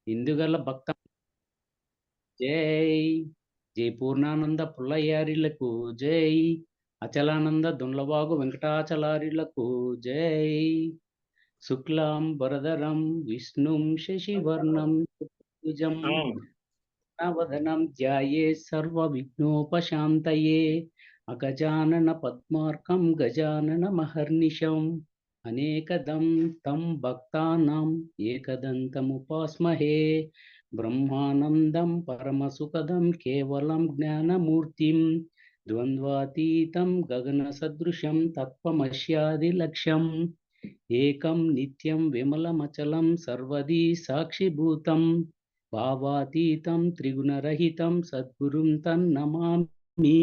ఇందుగల భక్త జై జై పూర్ణానంద పుల్లయ్యారిలకు జై అచలానంద దుండ్లవాగు వెంకటాచలారిలకు జై శుక్లాం వరదరం విష్ణుం శశివర్ణం చతుర్భుజం వదనం ధ్యాయే సర్వ విఘ్నోపశాంతయే అగజానన పద్మార్కం గజానన మహర్నిశం అనేకదం తం భక్తానాం ఏకదంతముపాస్మహే బ్రహ్మానందం పరమసుఖదం కేవలం జ్ఞానమూర్తిం ద్వంద్వాతీతం గగన సదృశం తత్వమస్యాది లక్ష్యం ఏకం నిత్యం విమలమచలం సర్వదీ సాక్షిభూతం భావాతీతం త్రిగుణరహితం సద్గురుం తన్నమామి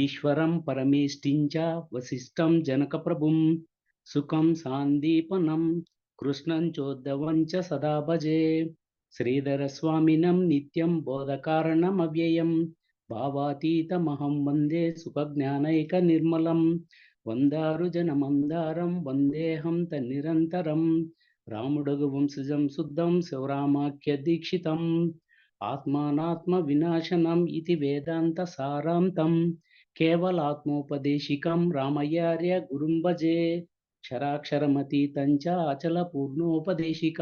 ఈశ్వరం పరమేష్ఠించ వశిష్టం జనకప్రభుం సుఖం సాందీపనం కృష్ణం చోద్దవం చ సదా భజే శ్రీధరస్వామినం నిత్యం బోధకారణమవ్యయం భావాతీతమహం వందే సుఖజ్ఞానైక నిర్మలం వందారు జనమందారం వందేహం తన్నిరంతరం రాముడగు వంశజం శుద్ధం శివరామాఖ్య దీక్షితం ఆత్మానాత్మ వినాశనం ఇది వేదాంత సారాంతం కేవలాత్మోపదేశికం రామయ్యార్య గురుం భజే క్షరాక్షరమతీతం చ అచల పూర్ణోపదేశిక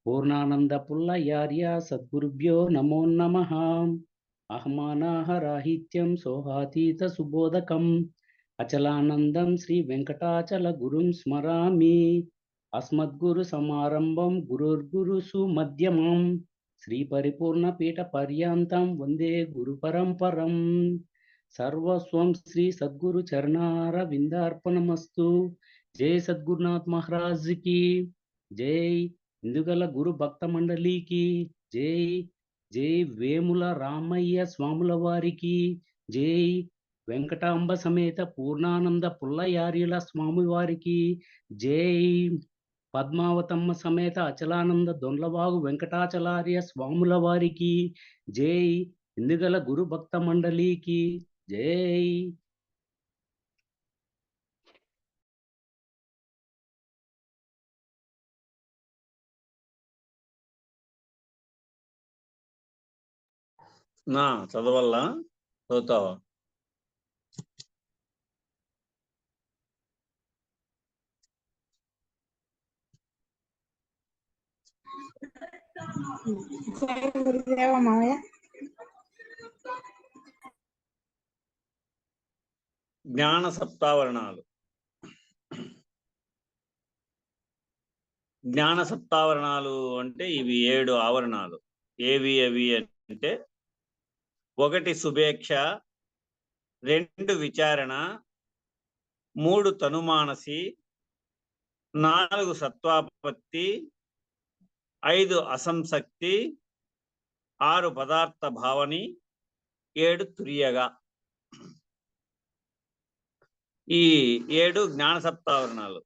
పూర్ణానంద పుల్లయార్య సద్గురుభ్యో నమో నమః అహమానాహరాహిత్యం సోహాతీత సుబోధకం అచలానందం శ్రీ వెంకటాచల గురుం స్మరామి అస్మద్గురు సమారంభం గురుర్గురు సుమధ్యమం శ్రీ పరిపూర్ణ పీఠ పర్యాంతం వందే గురు పరంపరం సర్వస్వం శ్రీ సద్గురు చరణార విందార్పణమస్తు జై సద్గురునాథ్ మహారాజ్ కి జై ఇందుగల గురు భక్త మండలికి జై జై వేముల రామయ్య స్వాముల వారికి జై వెంకటాంబ సమేత పూర్ణానంద పుల్లయార్యుల స్వామి వారికి జై పద్మావతమ్మ సమేత అచలానంద దొండ్లవాగు వెంకటాచలార్య స్వాముల వారికి జై ఇందుగల గురు భక్త మండలికి జై నా చదవల్లా చదువుతావా? జ్ఞాన సప్తావరణాలు. జ్ఞాన సప్తావరణాలు అంటే ఇవి 7 ఆవరణాలు. ఏవి అవి అంటే 1 శుభేక్ష, 2 విచారణ, 3 తనుమానసి, 4 సత్వాపత్తి, 5 అసంశక్తి, 6 పదార్థ భావని, 7 తుర్యగా. ఈ 7 జ్ఞాన సప్తావరణాలు.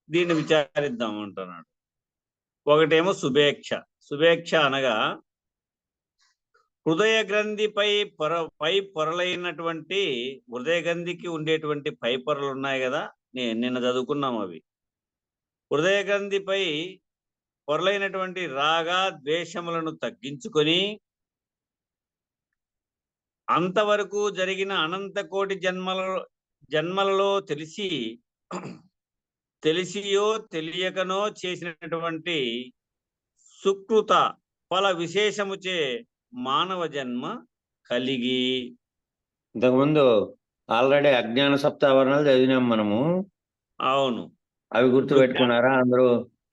దీన్ని విచారిద్దాం అంటున్నాడు. ఒకటేమో శుభేక్ష. శుభేక్ష అనగా హృదయ గ్రంథిపై పై పొరలైనటువంటి హృదయ గ్రంథికి ఉండేటువంటి పై పొరలు ఉన్నాయి కదా, నిన్న చదువుకున్నాం అవి. హృదయ గ్రంథిపై పొరలైనటువంటి రాగ ద్వేషములను తగ్గించుకొని అంతవరకు జరిగిన అనంత కోటి జన్మలలో తెలిసియో తెలియకనో చేసినటువంటి సుకృత ఫల విశేషముచే మానవ జన్మ కలిగి. ఇంతకుముందు ఆల్రెడీ అజ్ఞాన సప్తావరణాలు చదివినాం మనము. అవును, అవి గుర్తు పెట్టుకున్నారా అందరూ?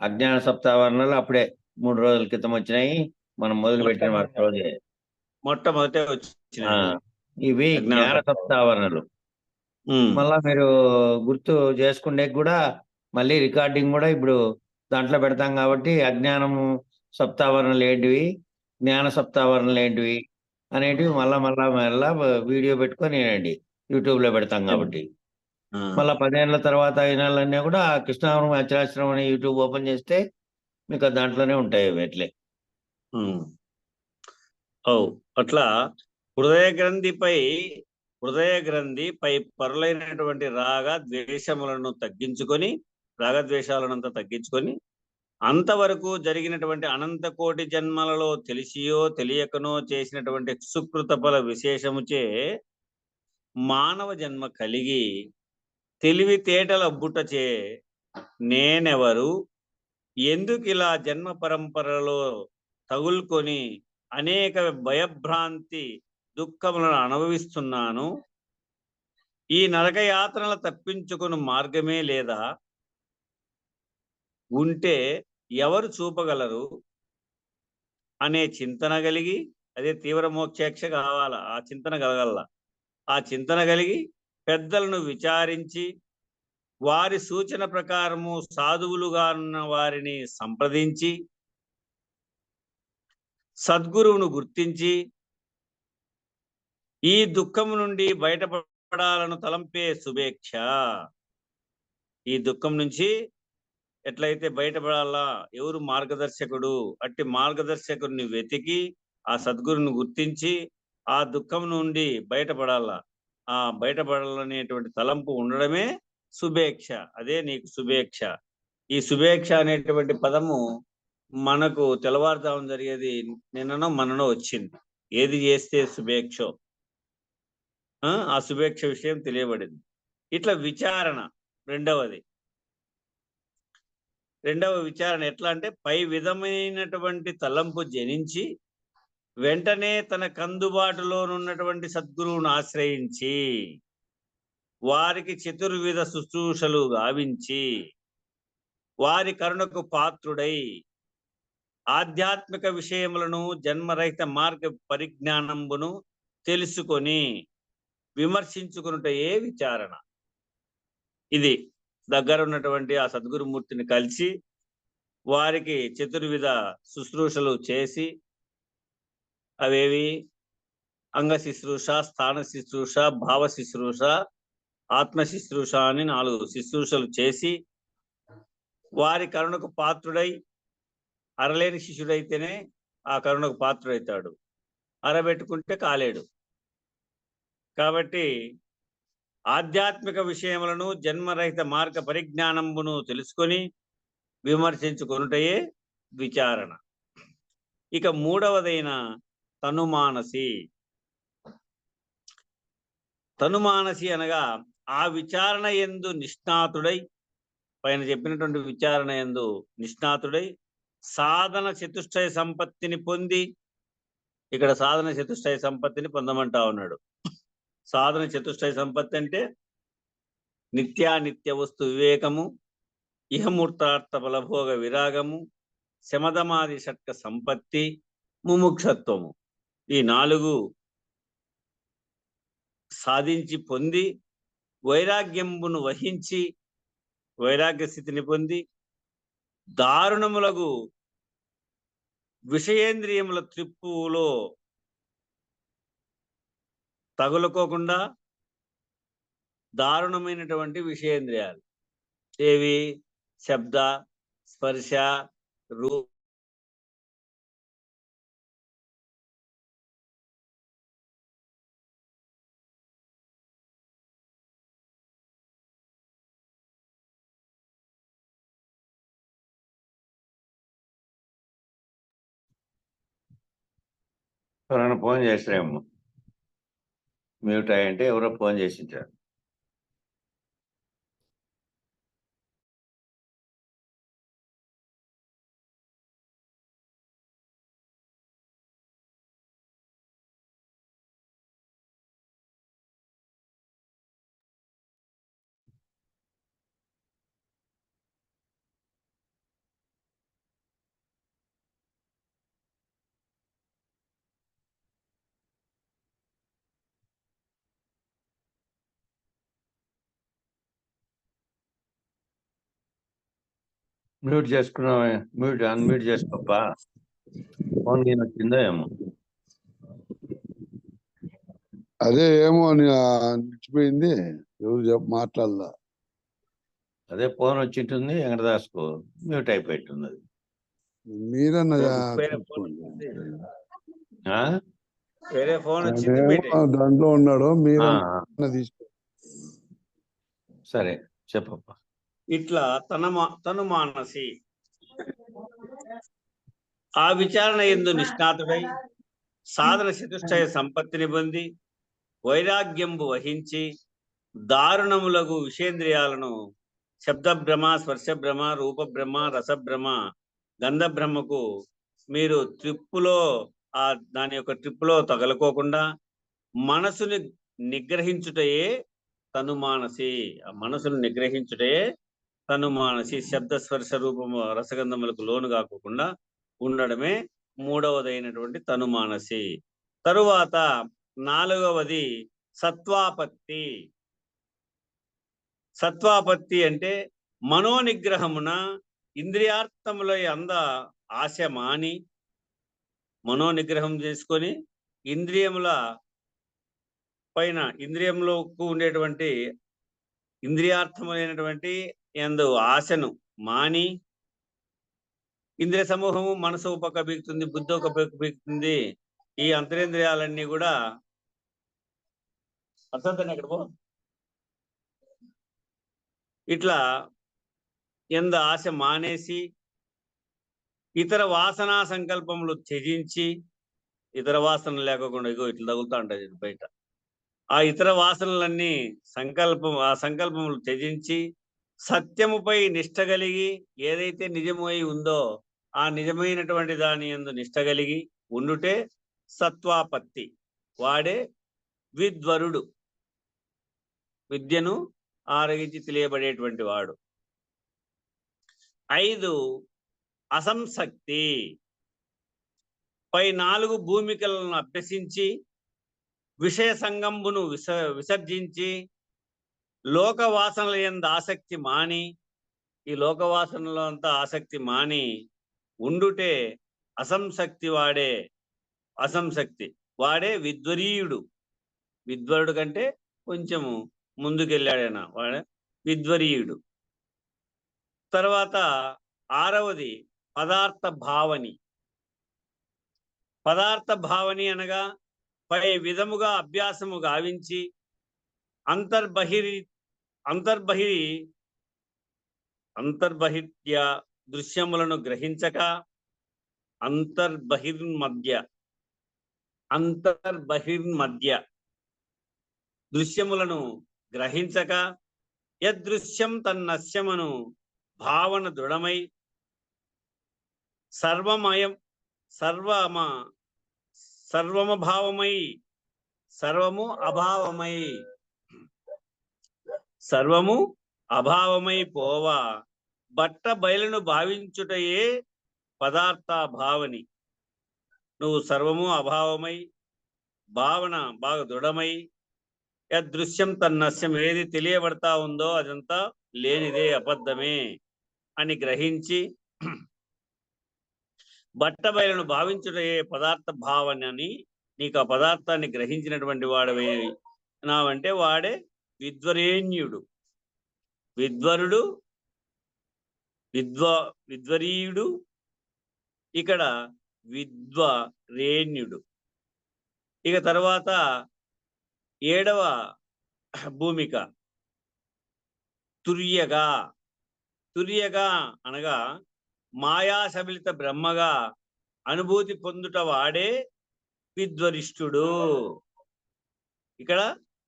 అజ్ఞాన సప్తావరణాలు అప్పుడే 3 రోజుల క్రితం వచ్చినాయి. మనం మొదలు పెట్టిన రోజే మొట్టమొదట వచ్చినాయి ఇవి జ్ఞాన సప్తావరణలు. మళ్ళా మీరు గుర్తు చేసుకుంటే కూడా మళ్ళీ రికార్డింగ్ కూడా ఇప్పుడు దాంట్లో పెడతాం కాబట్టి అజ్ఞానము సప్తావరణలు ఏంటివి, జ్ఞాన సప్తావరణలు ఏంటివి అనేటివి మళ్ళా వీడియో పెట్టుకొని వినండి. యూట్యూబ్ లో పెడతాం కాబట్టి. మళ్ళా 10 ఏళ్ళ తర్వాత అయినాలన్నీ కూడా కృష్ణావరం అచలాశ్రమం అనే యూట్యూబ్ ఓపెన్ చేస్తే మీకు దాంట్లోనే ఉంటాయి ఎట్లే. అట్లా హృదయ గ్రంథి పై పొరలైనటువంటి రాగద్వేషాలంతా తగ్గించుకొని అంతవరకు జరిగినటువంటి అనంత కోటి జన్మలలో తెలిసియో తెలియకనో చేసినటువంటి సుకృత ఫల విశేషముచే మానవ జన్మ కలిగి తెలివితేటల బుట్టచే నేనెవరు, ఎందుకు ఇలా జన్మ పరంపరలో తగులుకొని అనేక భయభ్రాంతి దుఃఖములను అనుభవిస్తున్నాను, ఈ నరకయాత్రలు తప్పించుకుని మార్గమే లేదా, ఉంటే ఎవరు చూపగలరు అనే చింతన కలిగి, అదే తీవ్ర మోక్షేక్ష కావాల, ఆ చింతన కలగల. ఆ చింతన కలిగి పెద్దలను విచారించి వారి సూచన ప్రకారము సాధువులుగా ఉన్న వారిని సంప్రదించి సద్గురువును గుర్తించి ఈ దుఃఖము నుండి బయటపడాలను తలంపే శుభేచ్ఛ. ఈ దుఃఖం నుంచి ఎట్లయితే బయటపడాలా, ఎవరు మార్గదర్శకుడు, అట్టి మార్గదర్శకుడిని వెతికి ఆ సద్గురుని గుర్తించి ఆ దుఃఖం నుండి బయటపడాలా, ఆ బయటపడాలనేటువంటి తలంపు ఉండడమే శుభేచ్ఛ. అదే నీకు శుభేచ్ఛ. ఈ శుభేచ్ఛ అనేటువంటి పదము మనకు తెల్లవారుజామున జరిగేది నిన్ననో మననో వచ్చింది. ఏది చేస్తే శుభేచ్ఛో ఆ శుభేచ్ఛ విషయం తెలియబడింది. ఇట్లా విచారణ రెండవ విచారణ ఎట్లా అంటే, పై విధమైనటువంటి తలంపు జనించి వెంటనే తన కందుబాటులోనున్నటువంటి సద్గురువును ఆశ్రయించి వారికి చతుర్విధ శుశ్రూషలు గావించి వారి కరుణకు పాత్రుడై ఆధ్యాత్మిక విషయములను జన్మరహిత మార్గ పరిజ్ఞానంబును తెలుసుకొని విమర్శించుకున్నటయే విచారణ. ఇది దగ్గర ఉన్నటువంటి ఆ సద్గురుమూర్తిని కలిసి వారికి చతుర్విధ శుశ్రూషలు చేసి, అవేవి అంగ శుశ్రూష, స్థాన శుశ్రూష, భావ శుశ్రూష, ఆత్మ శుశ్రూష అని 4 శుశ్రూషలు చేసి వారి కరుణకు పాత్రుడై, అరలేని శిష్యుడైతేనే ఆ కరుణకు పాత్రుడైతాడు, అరబెట్టుకుంటే కాలేడు. కాబట్టి ఆధ్యాత్మిక విషయములను జన్మరహిత మార్గ పరిజ్ఞానంబును తెలుసుకొని విమర్శించుకొనుటయే విచారణ. ఇక మూడవదైన తనుమానసి. తనుమానసి అనగా ఆ విచారణ యందు నిష్ణాతుడై, పైన చెప్పినటువంటి విచారణ యందు నిష్ణాతుడై సాధన చతుష్టయ సంపత్తిని పొంది, ఇక్కడ సాధన చతుష్టయ సంపత్తిని పొందమంటా ఉన్నాడు. సాధన చతుష్టయ సంపత్తి అంటే నిత్యానిత్య వస్తు వివేకము, ఇహమూర్తార్థ బలభోగ విరాగము, శమదమాది షట్క సంపత్తి, ముముక్షత్వము. ఈ 4 సాధించి పొంది వైరాగ్యంబును వహించి, వైరాగ్య స్థితిని పొంది దారుణములకు విషయేంద్రియముల త్రిప్పులో తగులుకోకుండా దారుణమైనటువంటి విషయేంద్రియాలు ఏవి? శబ్ద, స్పర్శ, రూప, ఎవరైనా ఫోన్ చేస్తారేమో, మ్యూట్ అయ్యంటే ఎవరో ఫోన్ చేసింటారు. మ్యూట్ చేసుకున్నావా? అన్మ్యూట్ చేసుకోప్పా. ఫోన్ నేను వచ్చిందో ఏమో. అదే ఏమో నిలిచిపోయింది, ఎవరు మాట్లాడలా. అదే ఫోన్ వచ్చింటుంది వెంకటదాస్కు, మ్యూట్ అయిపోయింటుంది. అది మీరన్నా వేరే ఫోన్ వచ్చింది, దాంట్లో ఉన్నాడు, మీరన్నా తీసుకో. సరే చెప్పప్ప. ఇట్లా తనుమానసి ఆ విచారణ యందు నిష్ణాతుడై సాధన చతుష్టయ సంపత్తిని పొంది వైరాగ్యంబు వహించి దారుణములగు విషేంద్రియాలను శబ్దభ్రమ, స్పర్శభ్రమ, రూపభ్రమ, రసభ్రమ, గంధభ్రమకు మీరు ట్రిప్పులో దాని యొక్క ట్రిప్పులో తగలకోకుండా మనసుని నిగ్రహించుటయే తనుమానసి. ఆ మనసును నిగ్రహించుటయే తనుమానసి. శబ్ద స్పర్శ రూపము రసగంధములకు లోను కాకుండా ఉండడమే మూడవదైనటువంటి తనుమానసి. తరువాత నాలుగవది సత్వాపత్తి. సత్వాపత్తి అంటే మనోనిగ్రహమున ఇంద్రియార్థముల అంద ఆశ మాని, మనోనిగ్రహం చేసుకొని ఇంద్రియముల పైన, ఇంద్రియంలోకి ఉండేటువంటి ఇంద్రియార్థములైనటువంటి యందు ఆశను మాని, ఇంద్రియ సమూహము మనసు ఒక పక్క బీగుతుంది, బుద్ధి ఒక పక్క బీగుతుంది. ఈ అంతరేంద్రియాలన్నీ కూడా అర్థం ఎక్కడ పో ఇట్లా ఎందు ఆశ మానేసి ఇతర వాసనా సంకల్పములు త్యజించి, ఇతర వాసనలు లేకుండా ఇగో ఇట్లా తగులుతా ఉంటుంది బయట, ఆ ఇతర వాసనలన్నీ ఆ సంకల్పములు త్యజించి సత్యముపై నిష్ట కలిగి ఏదైతే నిజమై ఉందో ఆ నిజమైనటువంటి దాని యందు నిష్ట కలిగి ఉండుటే సత్వాపత్తి. వాడే విద్వరుడు, విద్యను ఆరగించి తెలియబడేటువంటి వాడు. 5 అసంసక్తి. పై 4 భూమికలను అభ్యసించి విషయ సంగంబును విసర్జించి లోక వాసనల యందు ఆసక్తి మాని, ఈ లోక వాసనలో అంతా ఆసక్తి మాని ఉండుటే అసంసక్తి. వాడే విద్వరీయుడు. విద్వరుడు కంటే కొంచెము ముందుకెళ్ళాడైనా వాడే విద్వరీయుడు. తర్వాత 6వది పదార్థ భావని. పదార్థ భావని అనగా పై విధముగా అభ్యాసము గావించి అంతర్బహిర్య దృశ్యములను గ్రహించక, అంతర్బహిర్మధ్య దృశ్యములను గ్రహించక యదృశ్యం తన్నస్యమను భావన దృఢమై సర్వము అభావమై పోవా బట్ట బయలును భావించుటయే పదార్థ భావని. నువ్వు సర్వము అభావమై భావన బాగా దృఢమై యదృశ్యం తన్నస్యం, ఏది తెలియబడతా ఉందో అదంతా లేనిదే, అబద్ధమే అని గ్రహించి బట్ట బయలును భావించుటయే పదార్థ భావనని, నీకు ఆ పదార్థాన్ని గ్రహించినటువంటి వాడవే నావంటే వాడే విద్వరేణ్యుడు. విద్వరుడు, విద్వరీయుడు, ఇక్కడ విద్వరేణ్యుడు. ఇక తర్వాత 7వ భూమిక తుర్యగా. తుర్యగా అనగా మాయాశబలిత బ్రహ్మగా అనుభూతి పొందుట వాడే విద్వరిష్ఠుడు. ఇక్కడ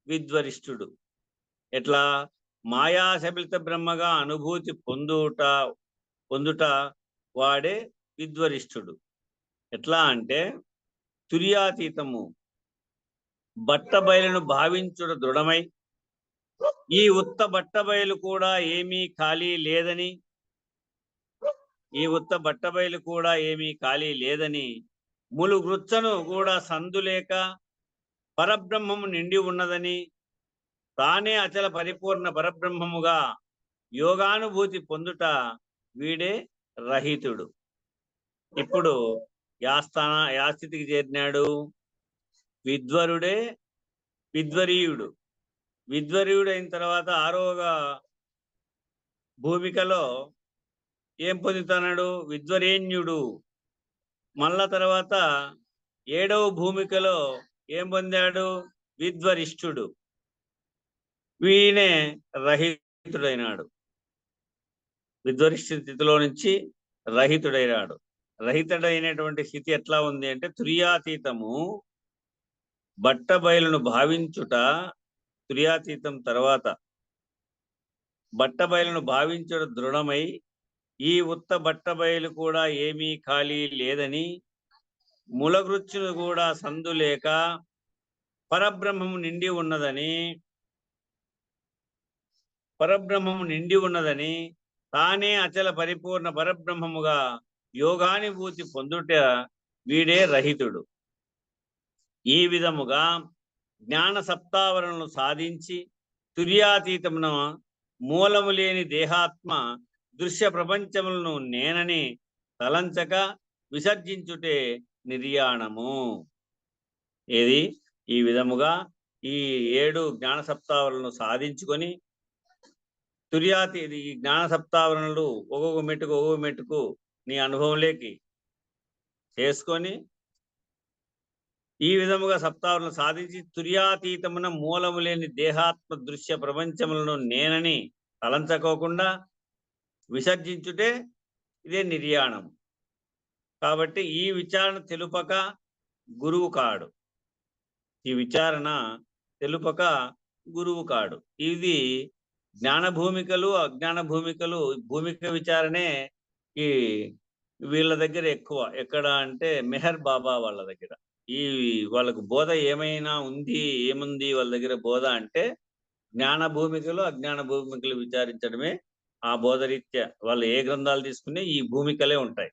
విద్వరిష్ఠుడు ఎట్లా? మాయాశబలిత బ్రహ్మగా అనుభూతి పొందుట వాడే విద్వరిష్ఠుడు. ఎట్లా అంటే తుర్యాతీతము బట్ట బయలును భావించుట దృఢమై ఈ ఉత్త బట్ట బయలు కూడా ఏమీ ఖాళీ లేదని, ములుగృచ్చను కూడా సందులేక పరబ్రహ్మము నిండి ఉన్నదని, తానే అచల పరిపూర్ణ పరబ్రహ్మముగా యోగానుభూతి పొందుట వీడే రహితుడు. ఇప్పుడు యాస్థితికి చేరినాడు. విద్వరుడే విద్వరీయుడు. విద్వరీయుడు అయిన తర్వాత 6వ భూమికలో ఏం పొందుతున్నాడు? విద్వరేణ్యుడు. మళ్ళా తర్వాత 7వ భూమికలో ఏం పొందాడు? విద్వరిష్ఠుడు. వీనే రహితుడైనాడు. విద్వరిష్ఠ స్థితిలో నుంచి రహితుడైనాడు. రహితుడైనటువంటి స్థితి ఎట్లా ఉంది అంటే తుర్యాతీతము బట్ట బయలును భావించుట, తుర్యాతీతం తర్వాత బట్ట బయలును భావించుట దృఢమై ఈ ఉత్త బట్ట బయలు కూడా ఏమీ ఖాళీ లేదని, మూలగృత్యును కూడా సందు లేక పరబ్రహ్మము నిండి ఉన్నదని తానే అచల పరిపూర్ణ పరబ్రహ్మముగా యోగానుభూతి పొందుట వీడే రహితుడు. ఈ విధముగా జ్ఞాన సప్తావరణను సాధించి తుర్యాతీతమున మూలము లేని దేహాత్మ దృశ్య ప్రపంచములను నేనని తలంచక విసర్జించుటే నిర్యాణము. ఏది ఈ విధముగా ఈ 7 జ్ఞాన సప్తావరణను సాధించుకొని ఈ జ్ఞాన సప్తావరణలు ఒక్కొక్క మెట్టుకు నీ అనుభవంలోకి చేసుకొని ఈ విధముగా సప్తావరణలు సాధించి తుర్యాతీతమున మూలము లేని దేహాత్మ దృశ్య ప్రపంచములను నేనని తలంచకోకుండా విసర్జించుటే ఇదే నిర్యాణం. కాబట్టి ఈ విచారణ తెలుపక గురువు కాడు. ఈ విచారణ తెలుపక గురువు కాడు. ఇది జ్ఞాన భూమికలు అజ్ఞాన భూమికలు, భూమిక విచారణే ఈ వీళ్ళ దగ్గర ఎక్కువ. ఎక్కడ అంటే మెహర్ బాబా వాళ్ళ దగ్గర. వాళ్ళకు బోధ ఏముంది వాళ్ళ దగ్గర బోధ అంటే జ్ఞాన భూమికలు అజ్ఞాన భూమికలు విచారించడమే ఆ బోధరీత్యా. వాళ్ళు ఏ గ్రంథాలు తీసుకునే ఈ భూమికలే ఉంటాయి.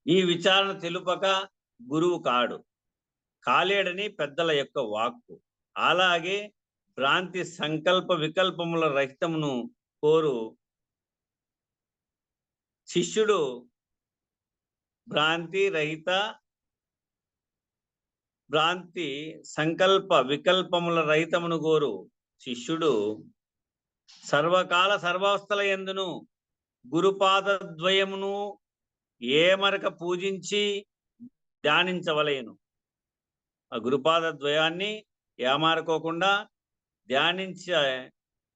ఈ విచారణ తెలుపక గురువు కాడు కాలేడని పెద్దల యొక్క వాక్కు. అలాగే భ్రాంతి సంకల్ప వికల్పముల రహితమును కోరు శిష్యుడు భ్రాంతి సంకల్ప వికల్పముల రహితమును కోరు శిష్యుడు సర్వకాల సర్వావస్థల యందును గురుపాదద్వయమును ఏమరక పూజించి ధ్యానించవలేను. ఆ గురుపాదద్వయాన్ని ఏమారుకోకుండా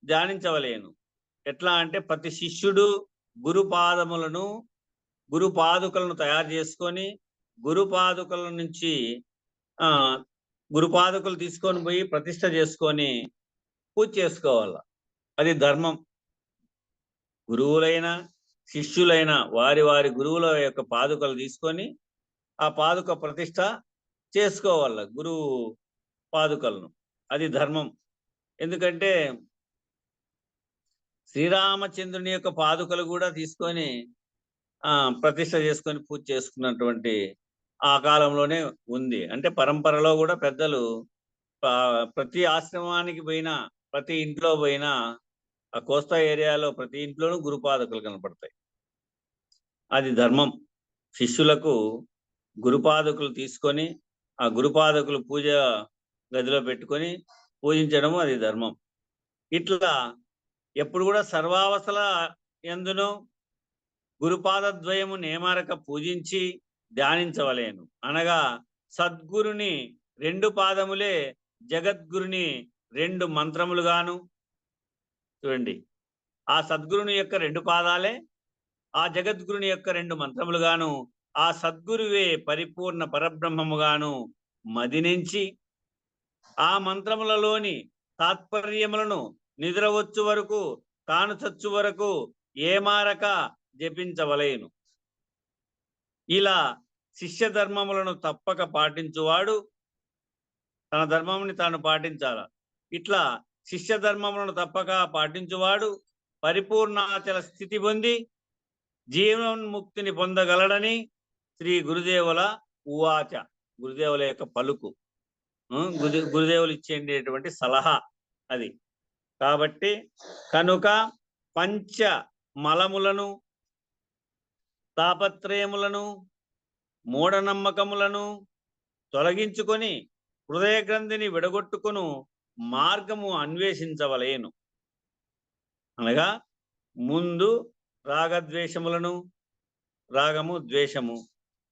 ధ్యానించవలేను. ఎట్లా అంటే ప్రతి శిష్యుడు గురుపాదుకలను తయారు చేసుకొని గురుపాదుకల నుంచి గురుపాదుకలు తీసుకొని పోయి ప్రతిష్ట చేసుకొని పూజ చేసుకోవాల. అది ధర్మం. గురువులైన శిష్యులైన వారి గురువుల యొక్క పాదుకలు తీసుకొని ఆ పాదుక ప్రతిష్ట చేసుకోవాల, గురువు పాదుకలను. అది ధర్మం. ఎందుకంటే శ్రీరామచంద్రుని యొక్క పాదుకలు కూడా తీసుకొని ప్రతిష్ట చేసుకొని పూజ చేసుకున్నటువంటి ఆ కాలంలోనే ఉంది. అంటే పరంపరలో కూడా పెద్దలు ప్రతి ఆశ్రమానికి పోయినా, ప్రతి ఇంట్లో పోయినా, ఆ కోస్తా ఏరియాలో ప్రతి ఇంట్లోనూ గురుపాదుకలు కనపడతాయి. అది ధర్మం. శిష్యులకు గురుపాదుకలు తీసుకొని ఆ గురుపాదుకలు పూజ గదిలో పెట్టుకొని పూజించడము అది ధర్మం. ఇట్లా ఎప్పుడు కూడా సర్వావస్థల యందును గురుపాదద్వయము నేమారక పూజించి ధ్యానించవలేను. అనగా సద్గురుని 2 పాదములే జగద్గురుని 2 మంత్రములుగాను. చూడండి, ఆ సద్గురుని యొక్క 2 పాదాలే ఆ జగద్గురుని యొక్క 2 మంత్రములుగాను, ఆ సద్గురువే పరిపూర్ణ పరబ్రహ్మముగాను మదినించి ఆ మంత్రములలోని తాత్పర్యములను నిద్రవచ్చు వరకు తాను చచ్చు వరకు ఏమారక జపించవలేను. ఇలా శిష్య ధర్మములను తప్పక పాటించువాడు తన ధర్మముని తాను పాటించాల. ఇట్లా శిష్య ధర్మములను తప్పక పాటించువాడు పరిపూర్ణాచల స్థితి పొంది జీవన్ముక్తిని పొందగలడని శ్రీ గురుదేవుల ఉవాచ. గురుదేవుల యొక్క పలుకు, గురుదేవులు ఇచ్చేటటువంటి సలహా అది. కాబట్టి కనుక పంచ మలములను, తాపత్రయములను, మూఢనమ్మకములను తొలగించుకొని హృదయ గ్రంథిని విడగొట్టుకును మార్గము అన్వేషించవలేను. అనగా ముందు రాగద్వేషములను, రాగము ద్వేషము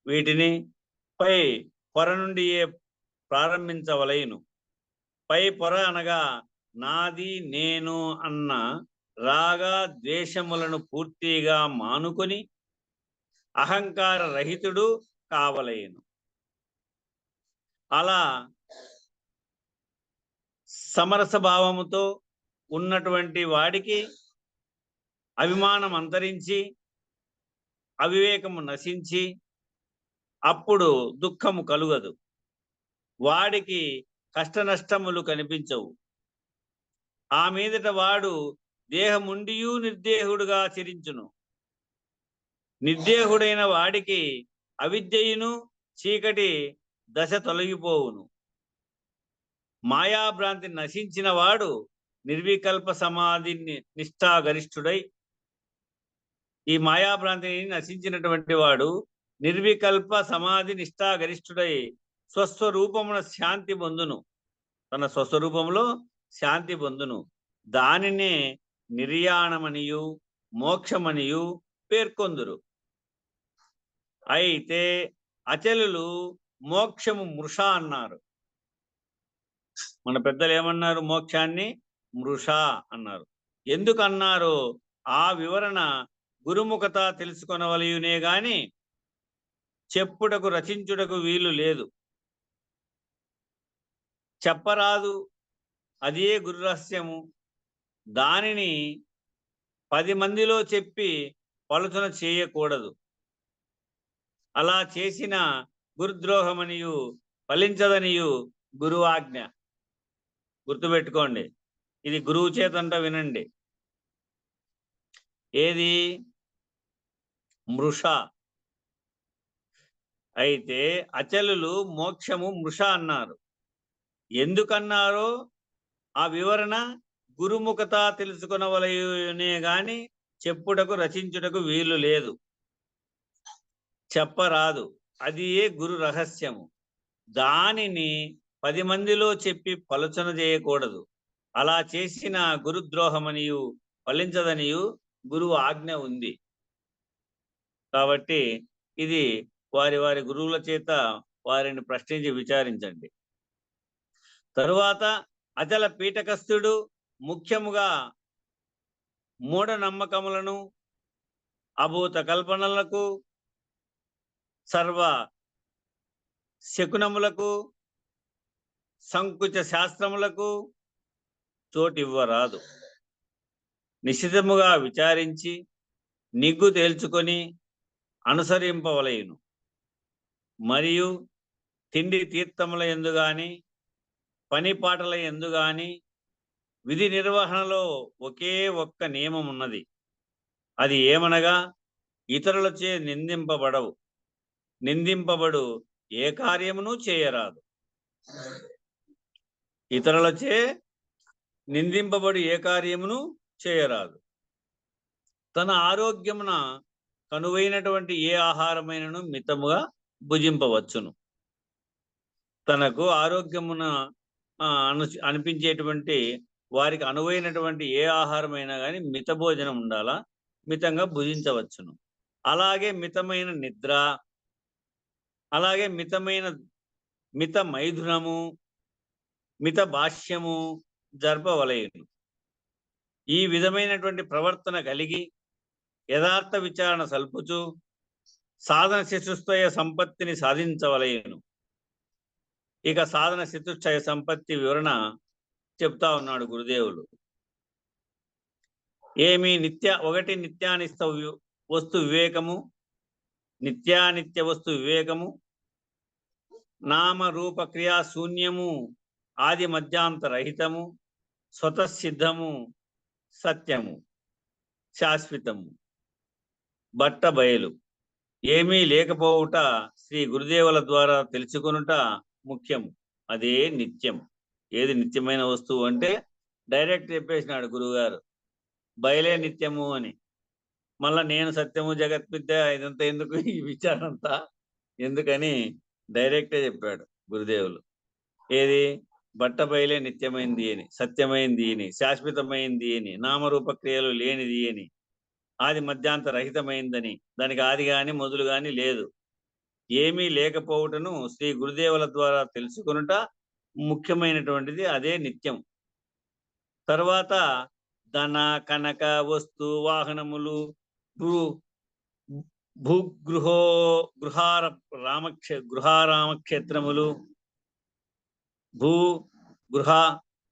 వీటిని పై పొర నుండి ప్రారంభించవలేను. పై పొర అనగా నాది నేను అన్న రాగ ద్వేషములను పూర్తిగా మానుకొని అహంకార రహితుడు కావలేను. అలా సమరస భావముతో ఉన్నటువంటి వాడికి అభిమానం అంతరించి అవివేకము నశించి అప్పుడు దుఃఖము కలుగదు. వాడికి కష్ట నష్టములు కనిపించవు. ఆ మీదట వాడు దేహముండియు నిర్దేహుడుగా చరించును. నిర్దేహుడైన వాడికి అవిద్యయును చీకటి దశ తొలగిపోవును. మాయాభ్రాంతి నశించిన వాడు నిర్వికల్ప సమాధి నిష్ఠాగరిష్ఠుడై, ఈ మాయాభ్రాంతిని నశించినటువంటి వాడు నిర్వికల్ప సమాధి నిష్ఠాగరిష్ఠుడై స్వస్వరూపమున శాంతి పొందును. తన స్వస్వరూపంలో శాంతి పొందును. దానినే నిర్యాణమనియు మోక్షమనియు పేర్కొందురు. అయితే అచలులు మోక్షము మృష అన్నారు. మన పెద్దలు ఏమన్నారు? మోక్షాన్ని మృష అన్నారు. ఎందుకన్నారు? ఆ వివరణ గురుముఖత తెలుసుకొనవలయునే గాని చెప్పుటకు రచించుటకు వీలు లేదు. చెప్పరాదు, అదే గురు రహస్యము. దానిని 10 మందిలో చెప్పి పలుచన చేయకూడదు. అలా చేసిన గురుద్రోహమనియు ఫలించదనియు గురువాజ్ఞ. గుర్తుపెట్టుకోండి, ఇది గురువు చేతంట వినండి. ఏది? మృష. అయితే అచలులు మోక్షము మృష అన్నారు. ఎందుకన్నారో ఆ వివరణ గురుముఖత తెలుసుకొనవలయునే గాని చెప్పుటకు రచించుటకు వీలు లేదు. చెప్పరాదు, అది ఏ గురు రహస్యము. దానిని 10 మందిలో చెప్పి పలుచన చేయకూడదు. అలా చేసిన గురుద్రోహమనియు ఫలించదనియు గురువు ఆజ్ఞ ఉంది. కాబట్టి ఇది వారి వారి గురువుల చేత వారిని ప్రశ్నించి విచారించండి. తరువాత అచల పీఠకస్థుడు ముఖ్యముగా మూఢనమ్మకములను, అభూత కల్పనలకు, సర్వ శకునములకు, సంకుచ శాస్త్రములకు చోటివ్వరాదు. నిశ్చితముగా విచారించి నిగ్గు తేల్చుకొని అనుసరింపవలయును. మరియు తిండి తీర్థముల యందు గాని పని పాటల యందు గాని విధి నిర్వహణలో ఒకే ఒక్క నియమం ఉన్నది. అది ఏమనగా ఇతరులచే నిందింపబడవు, నిందింపబడు ఏ కార్యమును చేయరాదు. ఇతరులచే నిందింపబడు ఏ కార్యమును చేయరాదు. తన ఆరోగ్యమున కనువైనటువంటి ఏ ఆహారమైనను మితముగా భుజింపవచ్చును. తనకు ఆరోగ్యమున అనిపించేటువంటి వారికి అనువైనటువంటి ఏ ఆహారమైనా కానీ మిత భోజనం ఉండాలా, మితంగా భుజించవచ్చును. అలాగే మితమైన నిద్ర, అలాగే మిత మైథునము, మిత భాష్యము జరపవలయును. ఈ విధమైనటువంటి ప్రవర్తన కలిగి యథార్థ విచారణ సల్పుచు సాధన చతుష్టయ సంపత్తిని సాధించవలయును. ఇక సాధన చతుష్టయ సంపత్తి వివరణ చెప్తా ఉన్నాడు గురుదేవులు. ఏమి? ఒకటి నిత్యానిత్య వస్తు వివేకము, నిత్యానిత్య వస్తు వివేకము, నామ రూప క్రియా శూన్యము, ఆది మధ్యాంత రహితము, స్వతసిద్ధము, సత్యము, శాశ్వతము, బట్ట బయలు. ఏమీ లేకపోవుట శ్రీ గురుదేవుల ద్వారా తెలుసుకొనుట ముఖ్యము. అదే నిత్యం. ఏది నిత్యమైన వస్తువు అంటే డైరెక్ట్ చెప్పేసినాడు గురువుగారు, బయలే నిత్యము అని. మళ్ళా నేను సత్యము జగత్మిథ్య ఇదంతా ఎందుకు, ఈ విచారణ అంతా ఎందుకని డైరెక్టే చెప్పాడు గురుదేవులు. ఏది? బట్ట బయలే నిత్యమైంది అని, సత్యమైంది అని, శాశ్వతమైంది అని, నామరూప క్రియలు లేనిది అని, ఆది మధ్యాంత రహితమైందని, దానికి ఆది గాని మొదలు గాని లేదు. ఏమీ లేకపోవటను శ్రీ గురుదేవుల ద్వారా తెలుసుకొనుట ముఖ్యమైనటువంటిది. అదే నిత్యం. తర్వాత ధన కనక వస్తు వాహనములు గృహారామక్షేత్రములు, భూ గృహ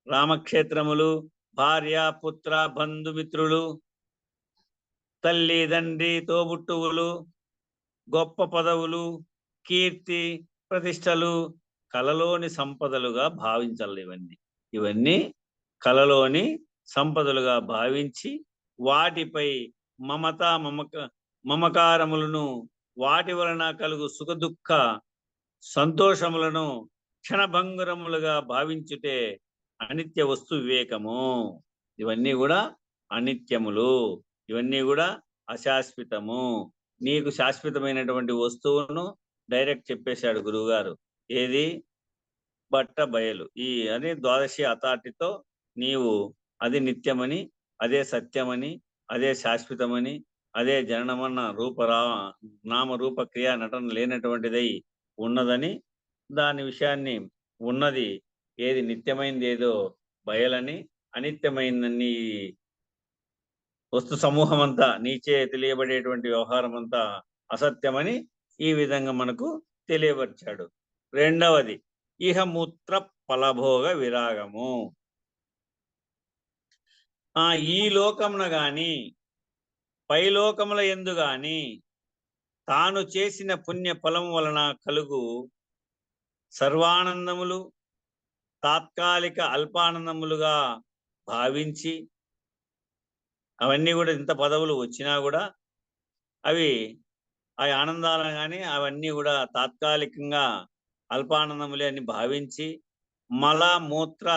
రామక్షేత్రములు, భార్య పుత్ర బంధుమిత్రులు, తల్లి తండ్రి తోబుట్టువులు, గొప్ప పదవులు, కీర్తి ప్రతిష్టలు కలలోని సంపదలుగా భావించాలి. ఇవన్నీ కలలోని సంపదలుగా భావించి వాటిపై మమకారములను, వాటి వలన కలుగు సుఖదుఖ సంతోషములను క్షణభంగురములుగా భావించుటే అనిత్య వస్తు వివేకము. ఇవన్నీ కూడా అనిత్యములు, ఇవన్నీ కూడా అశాశ్వతము. నీకు శాశ్వతమైనటువంటి వస్తువును డైరెక్ట్ చెప్పేశాడు గురువుగారు. ఏది? బట్ట బయలు. అని ద్వాదశి అథారిటీతో నీవు అది నిత్యమని, అదే సత్యమని, అదే శాశ్వతమని, అదే జననమన్న నామరూప క్రియ నటన లేనటువంటిదై ఉన్నదని, దాని విషయాన్ని ఉన్నది ఏది నిత్యమైనది ఏదో బయలని, అనిత్యమైందని వస్తు సమూహం అంతా నీచే తెలియబడేటువంటి వ్యవహారం అంతా అసత్యమని ఈ విధంగా మనకు తెలియపరిచాడు. రెండవది ఇహమూత్ర ఫలభోగ విరాగము. ఈ లోకమున గాని పైలోకముల యందు గాని తాను చేసిన పుణ్య ఫలము వలన కలుగు సర్వానందములు తాత్కాలిక అల్పానందములుగా భావించి, అవన్నీ కూడా ఇంత పదవులు వచ్చినా కూడా అవి ఆ ఆనందాలు కానీ అవన్నీ కూడా తాత్కాలికంగా అల్పానందములే అని భావించి మల మూత్ర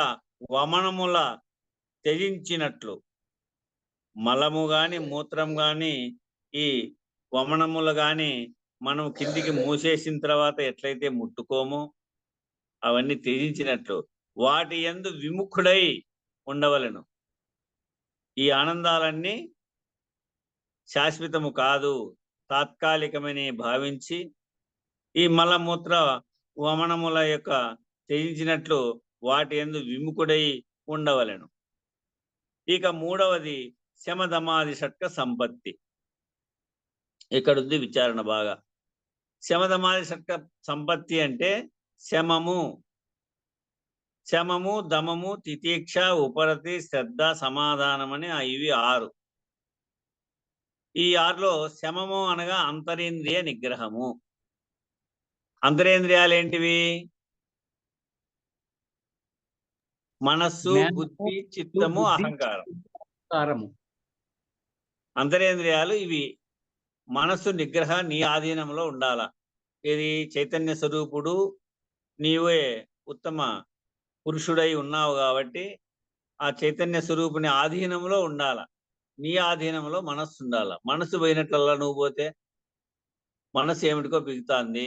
వమనముల త్యజించినట్లు, మలము గాని మూత్రం గాని ఈ వమనములు గాని మనం కిందికి మూసేసిన తర్వాత ఎట్లయితే ముట్టుకోమో అవన్నీ త్యజించినట్లు వాటి యందు విముఖుడై ఉండవలెను. ఈ ఆనందాలన్నీ శాశ్వతము కాదు, తాత్కాలికమని భావించి ఈ మలమూత్ర వమనముల యొక్క త్యజించినట్లు వాటి యందు విముఖుడై ఉండవలెను. ఇక మూడవది శమధమాది షట్క సంపత్తి. ఇక్కడుంది విచారణ బాగా. శమధమాది షట్క సంపత్తి అంటే శమము, దమము, తితీక్ష, ఉపరతి, శ్రద్ధ, సమాధానమని ఇవి 6. ఈ 6లో శమము అనగా అంతరేంద్రియ నిగ్రహము. అంతరేంద్రియాలు ఏంటివి? మనస్సు, బుద్ధి, చిత్తము, అహంకారము. అంతరేంద్రియాలు ఇవి. మనస్సు నిగ్రహ నీ ఆధీనంలో ఉండాల. ఇది చైతన్య స్వరూపుడు, నీవే ఉత్తమ పురుషుడై ఉన్నావు కాబట్టి ఆ చైతన్య స్వరూపుని ఆధీనంలో ఉండాల. నీ ఆధీనంలో మనస్సు ఉండాల. మనస్సు పోయినట్లల్లా నువ్వు పోతే మనస్సు ఏమిటికో పిగుతాంది,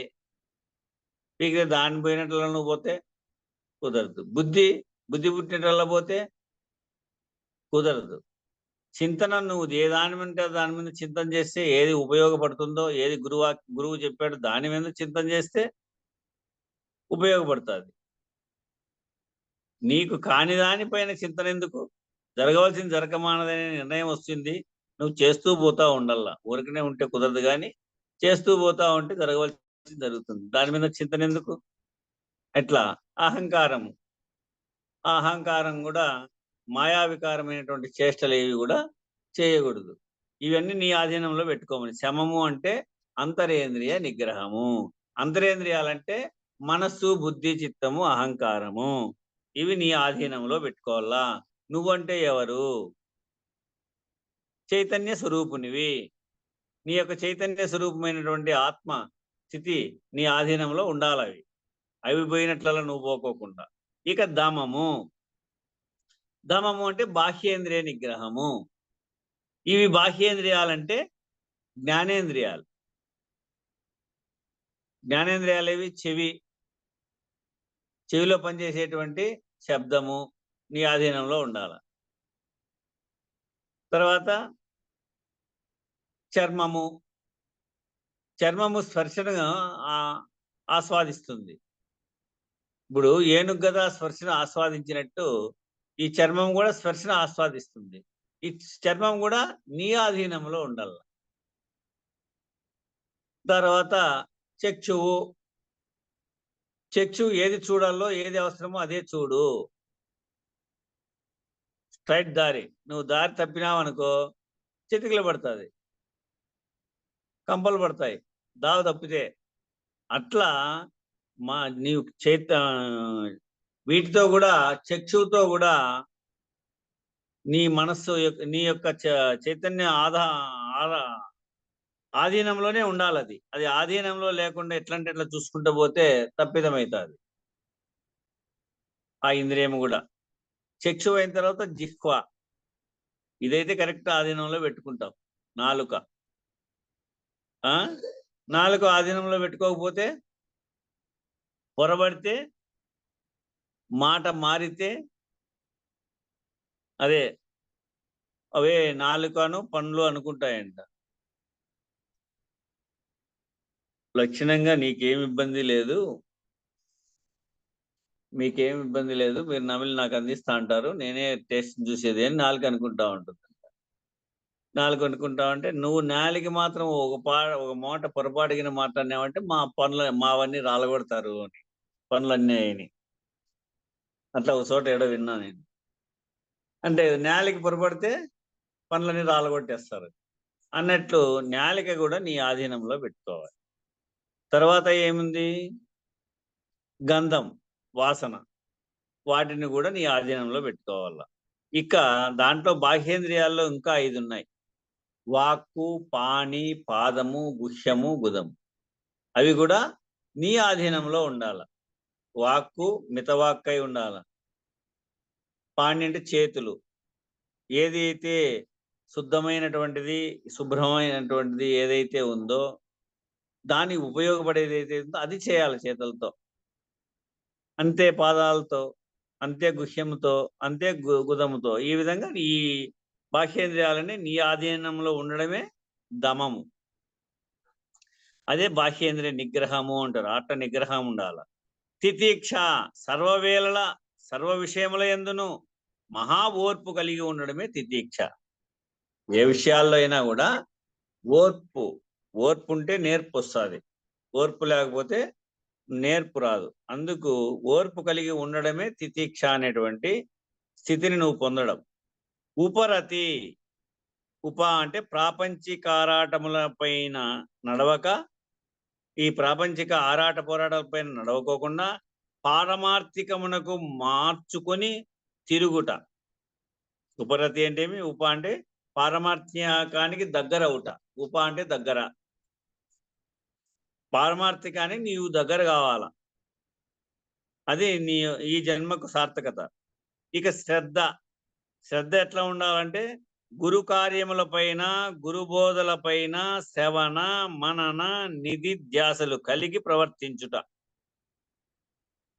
పీకితే దాన్ని పోయినట్లల్లా నువ్వు పోతే కుదరదు. బుద్ధి పుట్టినట్లల్లా పోతే కుదరదు. చింతన నువ్వు ఏ దాని మీద దాని మీద చింతన చేస్తే ఏది ఉపయోగపడుతుందో, ఏది గురువు చెప్పాడు దాని మీద చింతన చేస్తే ఉపయోగపడుతుంది. నీకు కాని దానిపైన చింతన ఎందుకు? జరగవలసింది జరగమానదనే నిర్ణయం వస్తుంది, నువ్వు చేస్తూ పోతా ఉండాలా. ఊరికనే ఉంటే కుదరదు, కానీ చేస్తూ పోతా ఉంటే జరగవలసింది జరుగుతుంది. దాని మీద చింతన ఎందుకు? ఎట్లా? అహంకారము. ఆ అహంకారం కూడా మాయావికారమైనటువంటి చేష్టలు ఏవి కూడా చేయకూడదు. ఇవన్నీ నీ ఆధీనంలో పెట్టుకోమని. శమము అంటే అంతరేంద్రియ నిగ్రహము. అంతరేంద్రియాలంటే మనస్సు, బుద్ధి, చిత్తము, అహంకారము. ఇవి నీ ఆధీనంలో పెట్టుకోవాలా. నువ్వంటే ఎవరు? చైతన్య స్వరూపునివి. నీ యొక్క చైతన్య స్వరూపమైనటువంటి ఆత్మ స్థితి నీ ఆధీనంలో ఉండాలి. అవి పోయినట్లలో నువ్వు పోకోకుండా. ఇక దమము అంటే బాహ్యేంద్రియ నిగ్రహము. ఇవి బాహ్యేంద్రియాలంటే జ్ఞానేంద్రియాలు. జ్ఞానేంద్రియాలు ఏవి? చెవిలో పనిచేసేటువంటి శబ్దము నీ ఆధీనంలో ఉండాలి. తర్వాత చర్మము స్పర్శను ఆస్వాదిస్తుంది. ఇప్పుడు ఏనుగు కదా స్పర్శను ఆస్వాదించినట్టు ఈ చర్మం కూడా స్పర్శను ఆస్వాదిస్తుంది. ఈ చర్మం కూడా నీ ఆధీనంలో ఉండాలి. తర్వాత చక్షువు. చక్షువు ఏది చూడాలో, ఏది అవసరమో అదే చూడు. స్ట్రైట్ దారి. నువ్వు దారి తప్పినావనుకో చిటికలు పడుతుంది, కంపలు పడతాయి దావ తప్పితే. అట్లా నీవు వీటితో కూడా, చక్షువుతో కూడా నీ మనస్సు నీ యొక్క చైతన్య ఆధీనంలోనే ఉండాలి. అది ఆధీనంలో లేకుండా ఎట్లంటే ఎట్లా చూసుకుంటూ పోతే తప్పిదమవుతుంది ఆ ఇంద్రియం కూడా. చక్షువు అయిన తర్వాత జిహ్వ. ఇదైతే కరెక్ట్ ఆధీనంలో పెట్టుకుంటాం. నాలుక. నాలుక ఆధీనంలో పెట్టుకోకపోతే, పొరబడితే, మాట మారితే అవే నాలుకను పండ్లు అనుకుంటాయంట. లక్షణంగా నీకేమి ఇబ్బంది లేదు, మీకేం ఇబ్బంది లేదు, మీరు నమిలి నాకు అందిస్తా అంటారు, నేనే టేస్ట్ చూసేది అని నాలుగు అనుకుంటా ఉంటుంది. నాలుగు అనుకుంటా అంటే నువ్వు నాలుగు మాత్రం ఒక మాట పొరపాటుగిన మాట్లాడినావంటే మావన్నీ రాలగొడతారు అని, పనులన్నీ అని. అట్లా ఒక చోట ఏడో విన్నా నేను. అంటే నాలిక పొరపడితే పనులన్నీ రాలగొట్టేస్తారు అన్నట్లు నాలిక కూడా నీ ఆధీనంలో పెట్టుకోవాలి. తర్వాత ఏముంది? గంధం, వాసన. వాటిని కూడా నీ ఆధీనంలో పెట్టుకోవాల. ఇక దాంట్లో బాహ్యేంద్రియాల్లో ఇంకా 5 ఉన్నాయి. వాక్కు, పాణి, పాదము, గుహ్యము, గుదము. అవి కూడా నీ ఆధీనంలో ఉండాల. వాక్కు మితవాక్కై ఉండాల. పాణి అంటే చేతులు. ఏదైతే శుద్ధమైనటువంటిది, శుభ్రమైనటువంటిది ఏదైతే ఉందో, దానికి ఉపయోగపడేది ఏదైతే ఉందో అది చేయాలి చేతులతో. అంతే పాదాలతో, అంతే గుహ్యముతో, అంతే గుదముతో. ఈ విధంగా ఈ బాహ్యేంద్రియాలని నీ ఆధీనంలో ఉండడమే దమము. అదే బాహ్యేంద్రియ నిగ్రహము అంటారు. అట్ట నిగ్రహం ఉండాల. తితీక్ష, సర్వవేళల సర్వ విషయముల యందును మహా ఓర్పు కలిగి ఉండడమే తితీక్ష. ఏ విషయాల్లో అయినా కూడా ఓర్పు ఉంటే నేర్పు వస్తుంది. ఓర్పు లేకపోతే నేర్పు రాదు. అందుకు ఓర్పు కలిగి ఉండడమే తితీక్ష అనేటువంటి స్థితిని నువ్వు పొందడం. ఉపరతి. ఉప అంటే ప్రాపంచిక ఆరాటముల పైన నడవక, ఈ ప్రాపంచిక ఆరాట పోరాటాల పైన నడవకోకుండా పారమార్థికమునకు మార్చుకొని తిరుగుట. ఉపరతి అంటే ఏమి? ఉప అంటే పారమార్థికానికి దగ్గర అవుట. ఉప అంటే దగ్గర. పారమార్థికానికి నీవు దగ్గర కావాల. అది ఈ జన్మకు సార్థకత. ఇక శ్రద్ధ. శ్రద్ధ ఎట్లా ఉండాలంటే గురు కార్యములపైన, గురుబోధలపైన శ్రవణ, మనన, నిధిధ్యాసలు కలిగి ప్రవర్తించుట.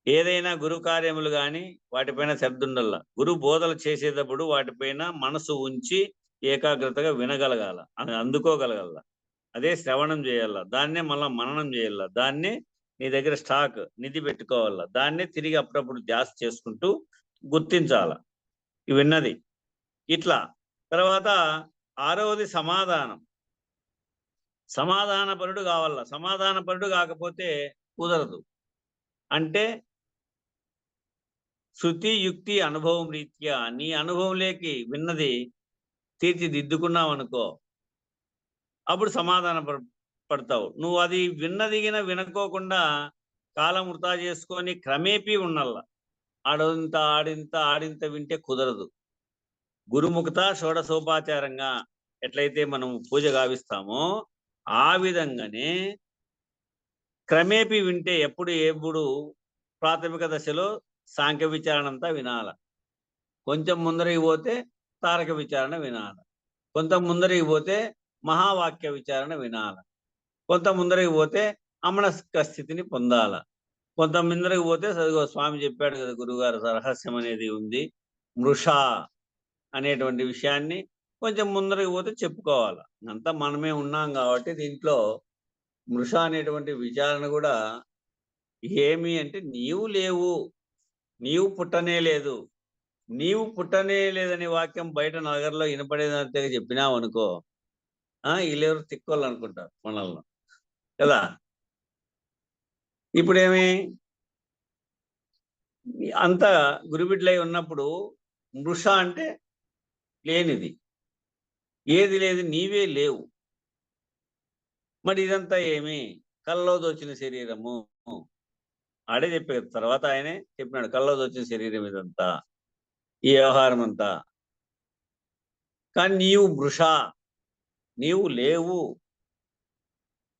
ఏదైనా గురు కార్యములు కానీ వాటిపైన శ్రద్ధ ఉండాల. గురు బోధలు చేసేటప్పుడు వాటిపైన మనసు ఉంచి ఏకాగ్రతగా వినగలగాల, అందుకోగలగాల. అదే శ్రవణం చేయాల. దాన్నే మళ్ళీ మననం చేయాల. దాన్నే నీ దగ్గర స్టాక్ నిధి పెట్టుకోవాల. దాన్నే తిరిగి అప్పుడప్పుడు ధ్యాస చేసుకుంటూ గుర్తించాల ఇవన్నది. ఇట్లా తర్వాత 6వది సమాధానం. సమాధానపరుడు కావాల. సమాధానపరుడు కాకపోతే కుదరదు. అంటే శృతి, యుక్తి, అనుభవం రీత్యా నీ అనుభవంలోకి విన్నది తీర్చిదిద్దుకున్నావు అనుకో, అప్పుడు సమాధాన పడతావు. నువ్వు అది విన్నదిగిన వినుకోకుండా కాలం వృధా చేసుకొని క్రమేపీ ఉన్నల్లా. ఆడింత వింటే కుదరదు. గురుముఖత షోడశోపాచారంగా ఎట్లయితే మనం పూజ గావిస్తామో ఆ విధంగానే క్రమేపీ వింటే ఎప్పుడు ప్రాథమిక దశలో సాంఖ్య విచారణ అంతా వినాల. కొంచెం ముందరికి పోతే తారక విచారణ వినాల. కొంత ముందరికి పోతే మహావాక్య విచారణ వినాల. కొంత ముందరికి పోతే అమనస్క స్థితిని పొందాల. కొంత ముందరికి పోతే చదువు స్వామి చెప్పాడు కదా, గురుగారు రహస్యం అనేది ఉంది, మృష అనేటువంటి విషయాన్ని కొంచెం ముందరికి పోతే చెప్పుకోవాలి. అంతా మనమే ఉన్నాం కాబట్టి దీంట్లో మృష అనేటువంటి విచారణ కూడా ఏమి అంటే నీవు లేవు, నీవు పుట్టనే లేదు. నీవు పుట్టనే లేదనే వాక్యం బయట నగరంలో వినపడేదంతే చెప్పినావు అనుకో, వీళ్ళెవరు తిక్కోళ్ళు అనుకుంటారు మనల్ని. కదా. ఇప్పుడేమి అంత గురుబిడ్లై ఉన్నప్పుడు మృష అంటే లేనిది, ఏది లేదు, నీవే లేవు. మరి ఇదంతా ఏమి? కల్లో దోచిన శరీరము. ఆడే చెప్పారు, తర్వాత ఆయనే చెప్పినాడు, కల్లో దోచిన శరీరం ఇదంతా, ఈ వ్యవహారం అంతా. కానీ నీవు మృష, నీవు లేవు,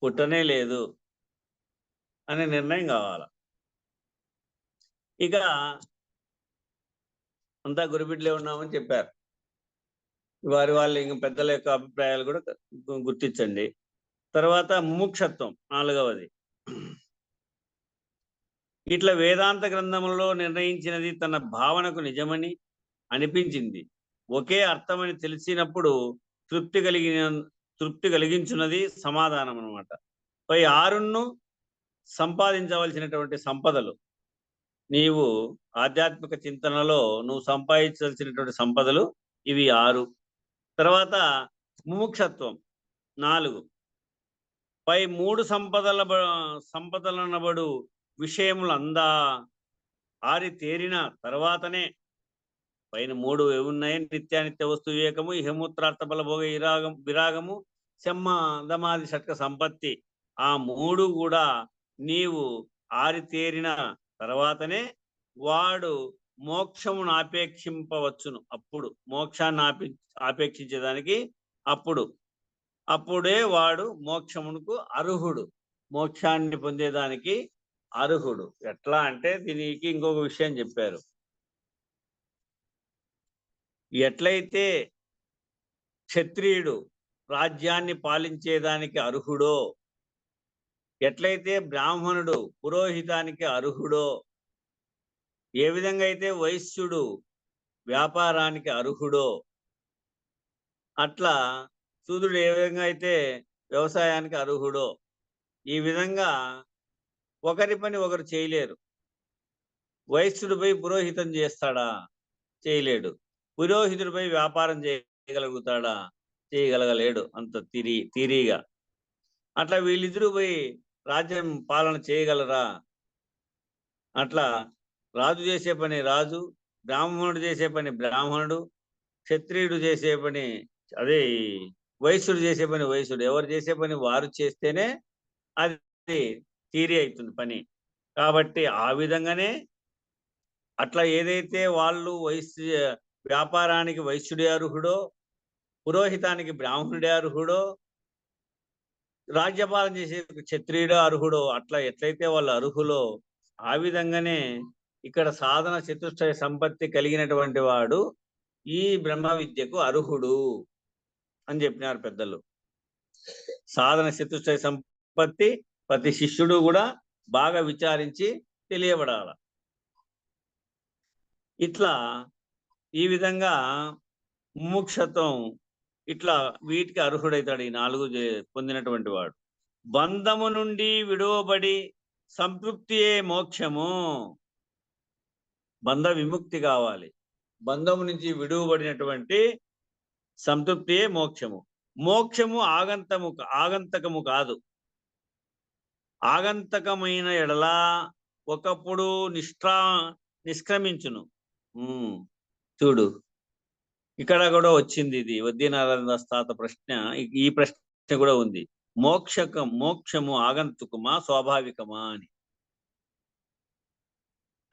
పుట్టనే లేదు అనే నిర్ణయం కావాలి. ఇక అంతా గురుబిడ్లే ఉన్నామని చెప్పారు. వాళ్ళ ఇంక పెద్దల యొక్క అభిప్రాయాలు కూడా గుర్తించండి. తర్వాత ముముక్షత్వం 4వది. ఇట్లా వేదాంత గ్రంథములలో నిర్ణయించినది తన భావనకు నిజమని అనిపించింది, ఒకే అర్థమని తెలిసినప్పుడు తృప్తి కలిగించున్నది సమాధానం అన్నమాట. పై 6ను సంపాదించవలసినటువంటి సంపదలు, నీవు ఆధ్యాత్మిక చింతనలో నువ్వు సంపాదించాల్సినటువంటి సంపదలు ఇవి 6. తర్వాత ముముక్షత్వం 4. పై 3 సంపదలనబడు విషయములు ఆరి తేరిన తర్వాతనే, పైన 3 ఏమున్నాయి? నిత్యానిత్య వస్తు వివేకము, ఇహమూత్రార్థ బలభోగ విరాగము, దమాది షట్క సంపత్తి. ఆ 3 కూడా నీవు ఆరితేరిన తర్వాతనే వాడు మోక్షమును ఆపేక్షింపవచ్చును. అప్పుడు మోక్షాన్ని ఆపేక్షించేదానికి అప్పుడే వాడు మోక్షమునకు అర్హుడు, మోక్షాన్ని పొందేదానికి అర్హుడు. ఎట్లా అంటే దీనికి ఇంకొక విషయం చెప్పారు. ఎట్లయితే క్షత్రియుడు రాజ్యాన్ని పాలించేదానికి అర్హుడో, ఎట్లయితే బ్రాహ్మణుడు పురోహితానికి అర్హుడో, ఏ విధంగా అయితే వైశ్యుడు వ్యాపారానికి అర్హుడో, అట్లా శూద్రుడు ఏ విధంగా అయితే వ్యవసాయానికి అర్హుడో, ఈ విధంగా ఒకరి పని ఒకరు చేయలేరు. వైశ్యుడిపై పురోహితం చేస్తాడా? చేయలేడు. పురోహితుడిపై వ్యాపారం చేయగలుగుతాడా? చేయగలగలేడు. అంత తీరిగా. అట్లా వీళ్ళిద్దరూ పోయి రాజ్యం పాలన చేయగలరా? అట్లా రాజు చేసే పని రాజు, బ్రాహ్మణుడు చేసే పని బ్రాహ్మణుడు, క్షత్రియుడు చేసే పని అదే వైశ్యుడు చేసే పని వైశ్యుడు, ఎవరు చేసే పని వారు చేస్తేనే అది తీరి అవుతుంది పని. కాబట్టి ఆ విధంగానే అట్లా ఏదైతే వాళ్ళు వ్యాపారానికి వైశ్యుడే అర్హుడో, పురోహితానికి బ్రాహ్మణుడే అర్హుడో, రాజ్యపాలన చేసే క్షత్రియుడే అర్హుడో, అట్లా ఎట్లయితే వాళ్ళు అర్హులో ఆ విధంగానే ఇక్కడ సాధన చతుష్టయ సంపత్తి కలిగినటువంటి వాడు ఈ బ్రహ్మ విద్యకు అర్హుడు అని చెప్పినారు పెద్దలు. సాధన చతుష్టయ సంపత్తి ప్రతి శిష్యుడు కూడా బాగా విచారించి తెలియబడాల. ఇట్లా ఈ విధంగా ముముక్షత్వం ఇట్లా వీటికి అర్హుడైతాడు ఈ 4 పొందినటువంటి వాడు. బంధము నుండి విడువబడి సంతృప్తియే మోక్షము. బంధ విముక్తి కావాలి. బంధము నుంచి విడువబడినటువంటి సంతృప్తియే మోక్షము. మోక్షము ఆగంతకము కాదు. ఆగంతకమైన ఎడల ఒకప్పుడు నిష్క్రమించును. చూడు, ఇక్కడ కూడా వచ్చింది ఇది వద్దీనారాయణ తాత ప్రశ్న. ఈ ప్రశ్న కూడా ఉంది, మోక్షము ఆగంతుకమా స్వాభావికమా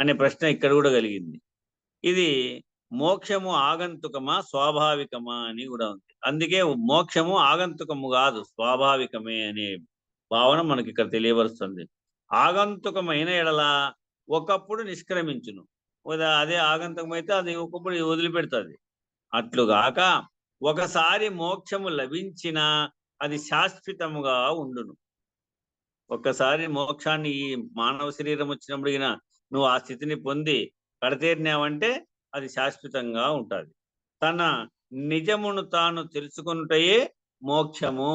అనే ప్రశ్న ఇక్కడ కూడా కలిగింది. ఇది మోక్షము ఆగంతుకమా స్వాభావికమా అని కూడా ఉంది. అందుకే మోక్షము ఆగంతుకము కాదు, స్వాభావికమే అనే భావన మనకి ఇక్కడ తెలియవరుస్తుంది. ఆగంతుకమైన ఎడల ఒకప్పుడు నిష్క్రమించును. అదే ఆగంతుకమైతే అది ఒకప్పుడు వదిలిపెడుతుంది. అట్లుగాక ఒకసారి మోక్షము లభించిన అది శాశ్వతముగా ఉండును. ఒక్కసారి మోక్షాన్ని ఈ మానవ శరీరం వచ్చినప్పుడు నువ్వు ఆ స్థితిని పొంది కడతేరినావంటే అది శాశ్వతంగా ఉంటుంది. తన నిజమును తాను తెలుసుకున్నటయే మోక్షము.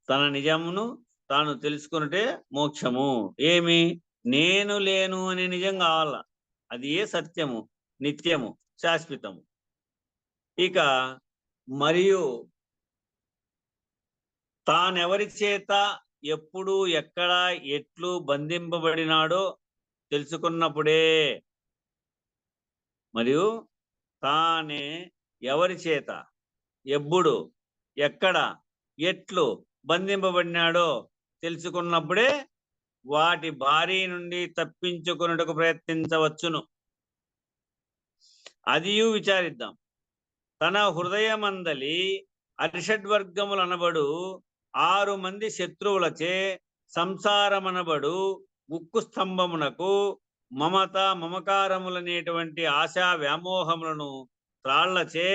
తన నిజమును తాను తెలుసుకున్నటే మోక్షము. ఏమి? నేను లేను అనే నిజం కావాల. అది ఏ సత్యము, నిత్యము, శాశ్వతము. ఇక మరియు తానెవరి చేత ఎప్పుడు ఎక్కడ ఎట్లు బంధింపబడినాడో తెలుసుకున్నప్పుడే, మరియు తానే ఎవరి చేత ఎప్పుడు ఎక్కడ ఎట్లు బంధింపబడినాడో తెలుసుకున్నప్పుడే వాటి బారి నుండి తప్పించుకొనుటకు ప్రయత్నించవచ్చును. అదియు విచారిద్దాం. తన హృదయమందలి అరిషడ్వర్గములు అనబడు 6 మంది శత్రువులచే సంసారమనబడు ఉక్కు స్తంభమునకు మమత మమకారములనేటువంటి ఆశా వ్యామోహములను త్రాళ్లచే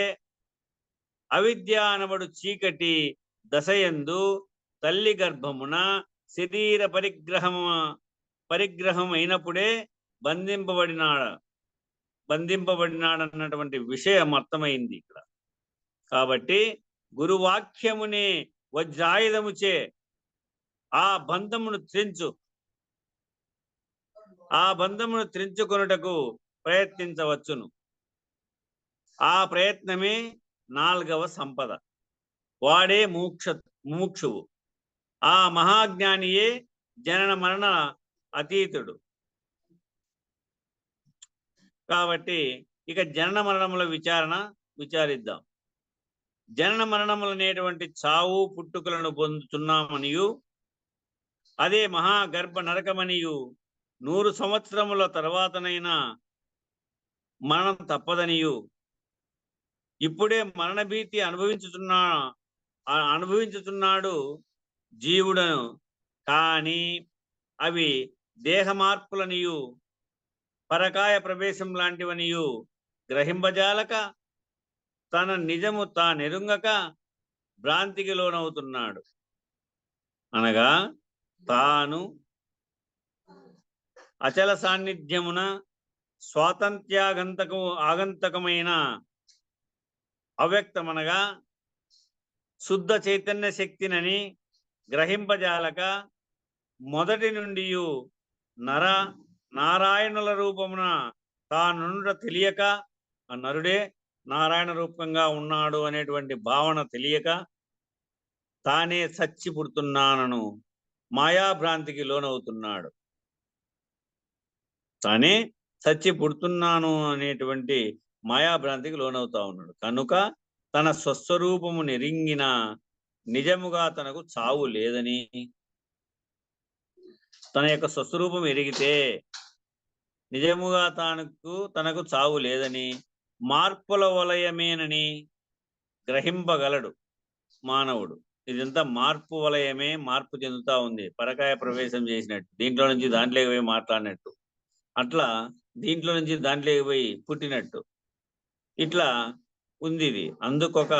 అవిద్య అనబడు చీకటి దశయందు తల్లి గర్భమున శరీర పరిగ్రహం అయినప్పుడే బంధింపబడినాడన్నటువంటి విషయం అర్థమైంది ఇక్కడ. కాబట్టి గురువాక్యమునే వజ్రాయుధముచే ఆ బంధమును త్రెంచుకొనుటకు ప్రయత్నించవచ్చును. ఆ ప్రయత్నమే 4వ సంపద. వాడే ముముక్షువు. ఆ మహాజ్ఞానియే జనన మరణ అతీతుడు. కాబట్టి ఇక జనన మరణముల విచారిద్దాం. జనన మరణములు అనేటువంటి చావు పుట్టుకలను పొందుతున్నామనియు, అదే మహాగర్భ నరకమనియు, 100 సంవత్సరముల తర్వాతనైనా మరణం తప్పదనియు, ఇప్పుడే మరణ భీతి అనుభవించుతున్నాడు జీవుడను, కానీ అవి దేహ మార్పులనియు పరకాయ ప్రవేశం లాంటివనియు గ్రహింపజాలక తన నిజము తానెరుంగక భ్రాంతికి లోనవుతున్నాడు. అనగా తాను అచల సాన్నిధ్యమున ఆగంతకమైన అవ్యక్తమనగా శుద్ధ చైతన్య శక్తినని గ్రహింపజాలక మొదటి నుండి నారాయణుల రూపమున తానుండ తెలియక, ఆ నరుడే నారాయణ రూపంగా ఉన్నాడు అనేటువంటి భావన తెలియక తానే చచ్చి పుడుతున్నానను మాయాభ్రాంతికి లోనవుతున్నాడు. తానే చచ్చి పుడుతున్నాను అనేటువంటి మాయాభ్రాంతికి లోనవుతా ఉన్నాడు. కనుక తన స్వస్వరూపము నెరింగిన నిజముగా తనకు చావు లేదని, తన యొక్క స్వస్వరూపం ఎరిగితే నిజముగా తనకు చావు లేదని, మార్పుల వలయమేనని గ్రహింపగలడు మానవుడు. ఇదంతా మార్పు వలయమే, మార్పు చెందుతా ఉంది. పరకాయ ప్రవేశం చేసినట్టు, దీంట్లో నుంచి దాంట్లోకి పోయి మాట్లాడినట్టు, అట్లా దీంట్లో నుంచి దాంట్లోకి పోయి పుట్టినట్టు ఇట్లా ఉంది ఇది. అందుకొక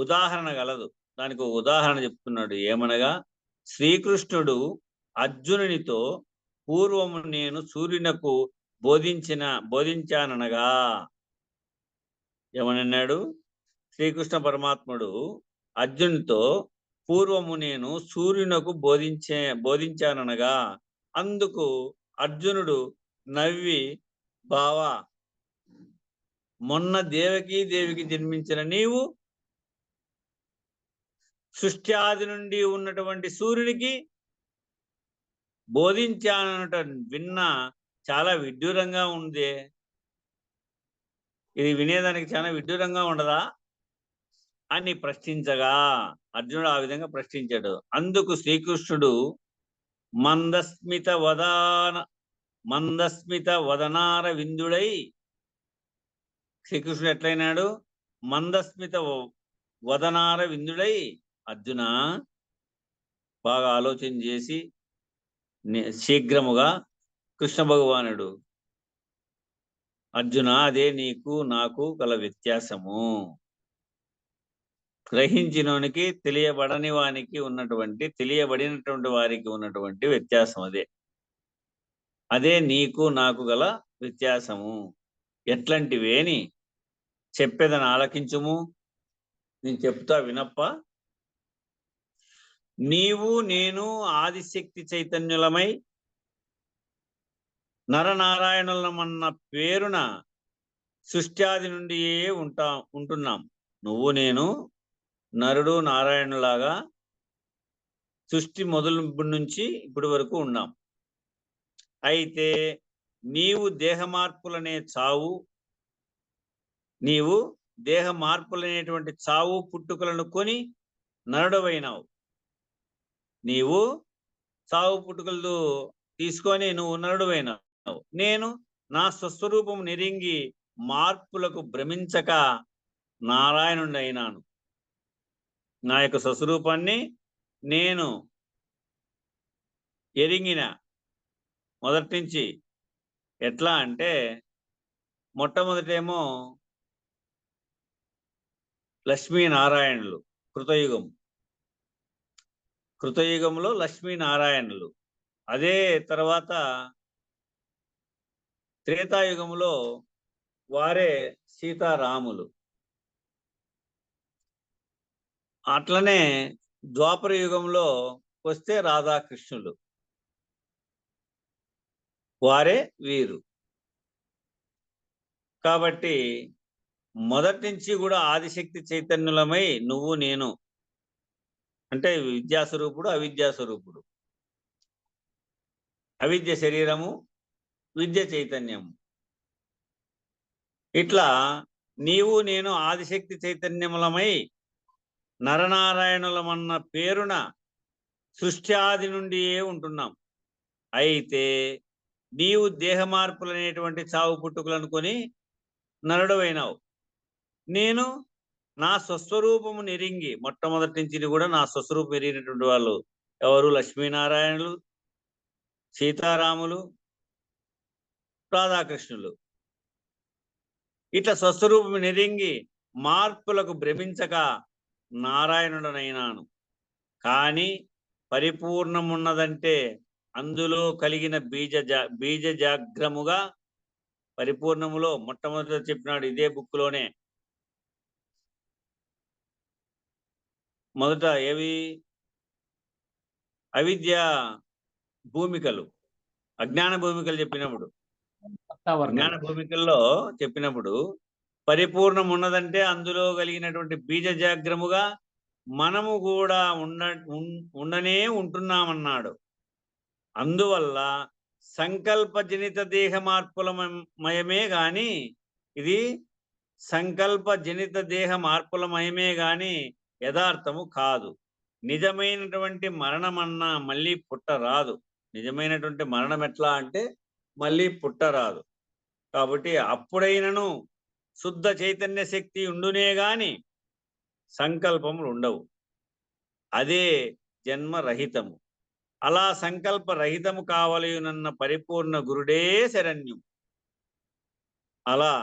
ఉదాహరణ గలదు. దానికి ఉదాహరణ చెప్తున్నాడు. ఏమనగా, శ్రీకృష్ణుడు అర్జునునితో పూర్వము నేను సూర్యునకు బోధించాననగా, ఏమనన్నాడు? శ్రీకృష్ణ పరమాత్ముడు అర్జునునితో పూర్వము నేను సూర్యునకు బోధించాననగా, అందుకు అర్జునుడు నవ్వి, బావా, మొన్న దేవికి జన్మించిన నీవు సృష్టి ఆది నుండి ఉన్నటువంటి సూర్యునికి బోధించానట విన్నా చాలా విడ్డూరంగా ఉంది. ఇది వినేదానికి చాలా విడ్డూరంగా ఉండదా అని ప్రశ్నించగా, అర్జునుడు ఆ విధంగా ప్రశ్నించాడు. అందుకు శ్రీకృష్ణుడు మందస్మిత వదనార విందుడై, శ్రీకృష్ణుడు ఎట్లయినాడు? మందస్మిత వదనార విందుడై, అర్జున బాగా ఆలోచన చేసి శీఘ్రముగా కృష్ణ భగవానుడు, అర్జున, అదే నీకు నాకు గల వ్యత్యాసము. గ్రహించినోనికి తెలియబడని వానికి ఉన్నటువంటి, తెలియబడినటువంటి వారికి ఉన్నటువంటి వ్యత్యాసం అదే నీకు నాకు గల వ్యత్యాసము. ఎట్లాంటివేని చెప్పేదని ఆలకించుము. నేను చెప్తా వినప్ప. నీవు నేను ఆదిశక్తి చైతన్యులమై నరనారాయణులమన్న పేరున సృష్ట్యాది నుండి ఉంటున్నాం. నువ్వు నేను నరుడు నారాయణులాగా సృష్టి మొదలు నుంచి ఇప్పటి వరకు ఉన్నాం. అయితే నీవు దేహ మార్పులనేటువంటి చావు పుట్టుకలను కొని నరుడవైనావు. నీవు చావు పుట్టుకలు తీసుకొని నువ్వు నరుడవైనావు. నేను నా స్వస్వరూపం నెరింగి మార్పులకు భ్రమించక నారాయణుడైనాను. నా యొక్క స్వస్వరూపాన్ని నేను ఎరింగిన మొదటి నుంచి. ఎట్లా అంటే మొట్టమొదటేమో లక్ష్మీనారాయణులు, కృతయుగంలో లక్ష్మీనారాయణులు. అదే తర్వాత త్రేతాయుగంలో వారే సీతారాములు. అట్లనే ద్వాపర యుగంలో వస్తే రాధాకృష్ణులు, వారే వీరు. కాబట్టి మొదటి నుంచి కూడా ఆదిశక్తి చైతన్యులమై నువ్వు నేను అంటే విద్యాస్వరూపుడు, అవిద్యాస్వరూపుడు. అవిద్య శరీరము, విద్య చైతన్యము. ఇట్లా నీవు నేను ఆదిశక్తి చైతన్యములమై నరనారాయణులమన్న పేరున సృష్టి ఆది నుండియే ఉంటున్నాం. అయితే నీవు దేహ మార్పులనేటువంటి చావు పుట్టుకలు కొని నరుడవైనావు. నేను నా స్వస్వరూపము నెరింగి, మొట్టమొదటి నుంచి కూడా నా స్వస్వరూపం ఎరిగినటువంటి వాళ్ళు ఎవరు? లక్ష్మీనారాయణులు, సీతారాములు, రాధాకృష్ణులు. ఇట్లా స్వస్వరూపము నెరింగి మార్పులకు భ్రమించక నారాయణుడనైనాను. కానీ పరిపూర్ణమున్నదంటే అందులో కలిగిన బీజ జాగ్రముగా పరిపూర్ణములో మొట్టమొదట చెప్పినాడు ఇదే బుక్లోనే. మొదట ఏవి? అవిద్య భూమికలు, అజ్ఞాన భూమికలు చెప్పినప్పుడు, అజ్ఞాన భూమికల్లో చెప్పినప్పుడు పరిపూర్ణం ఉన్నదంటే అందులో కలిగినటువంటి బీజ జాగ్రముగా మనము కూడా ఉండనే ఉంటున్నామన్నాడు. అందువల్ల సంకల్పజనిత దేహ మార్పులమయమే గాని, ఇది సంకల్పజనిత దేహ మార్పులమయమే గాని యథార్థము కాదు. నిజమైనటువంటి మరణమన్నా మళ్ళీ పుట్టరాదు. నిజమైనటువంటి మరణం ఎట్లా అంటే మళ్ళీ పుట్టరాదు. కాబట్టి అప్పుడైనను శుద్ధ చైతన్య శక్తి ఉండునే గాని సంకల్పములు ఉండవు. అదే జన్మరహితము. అలా సంకల్పరహితము కావలయునన్న పరిపూర్ణ గురుడే శరణ్యం. అలా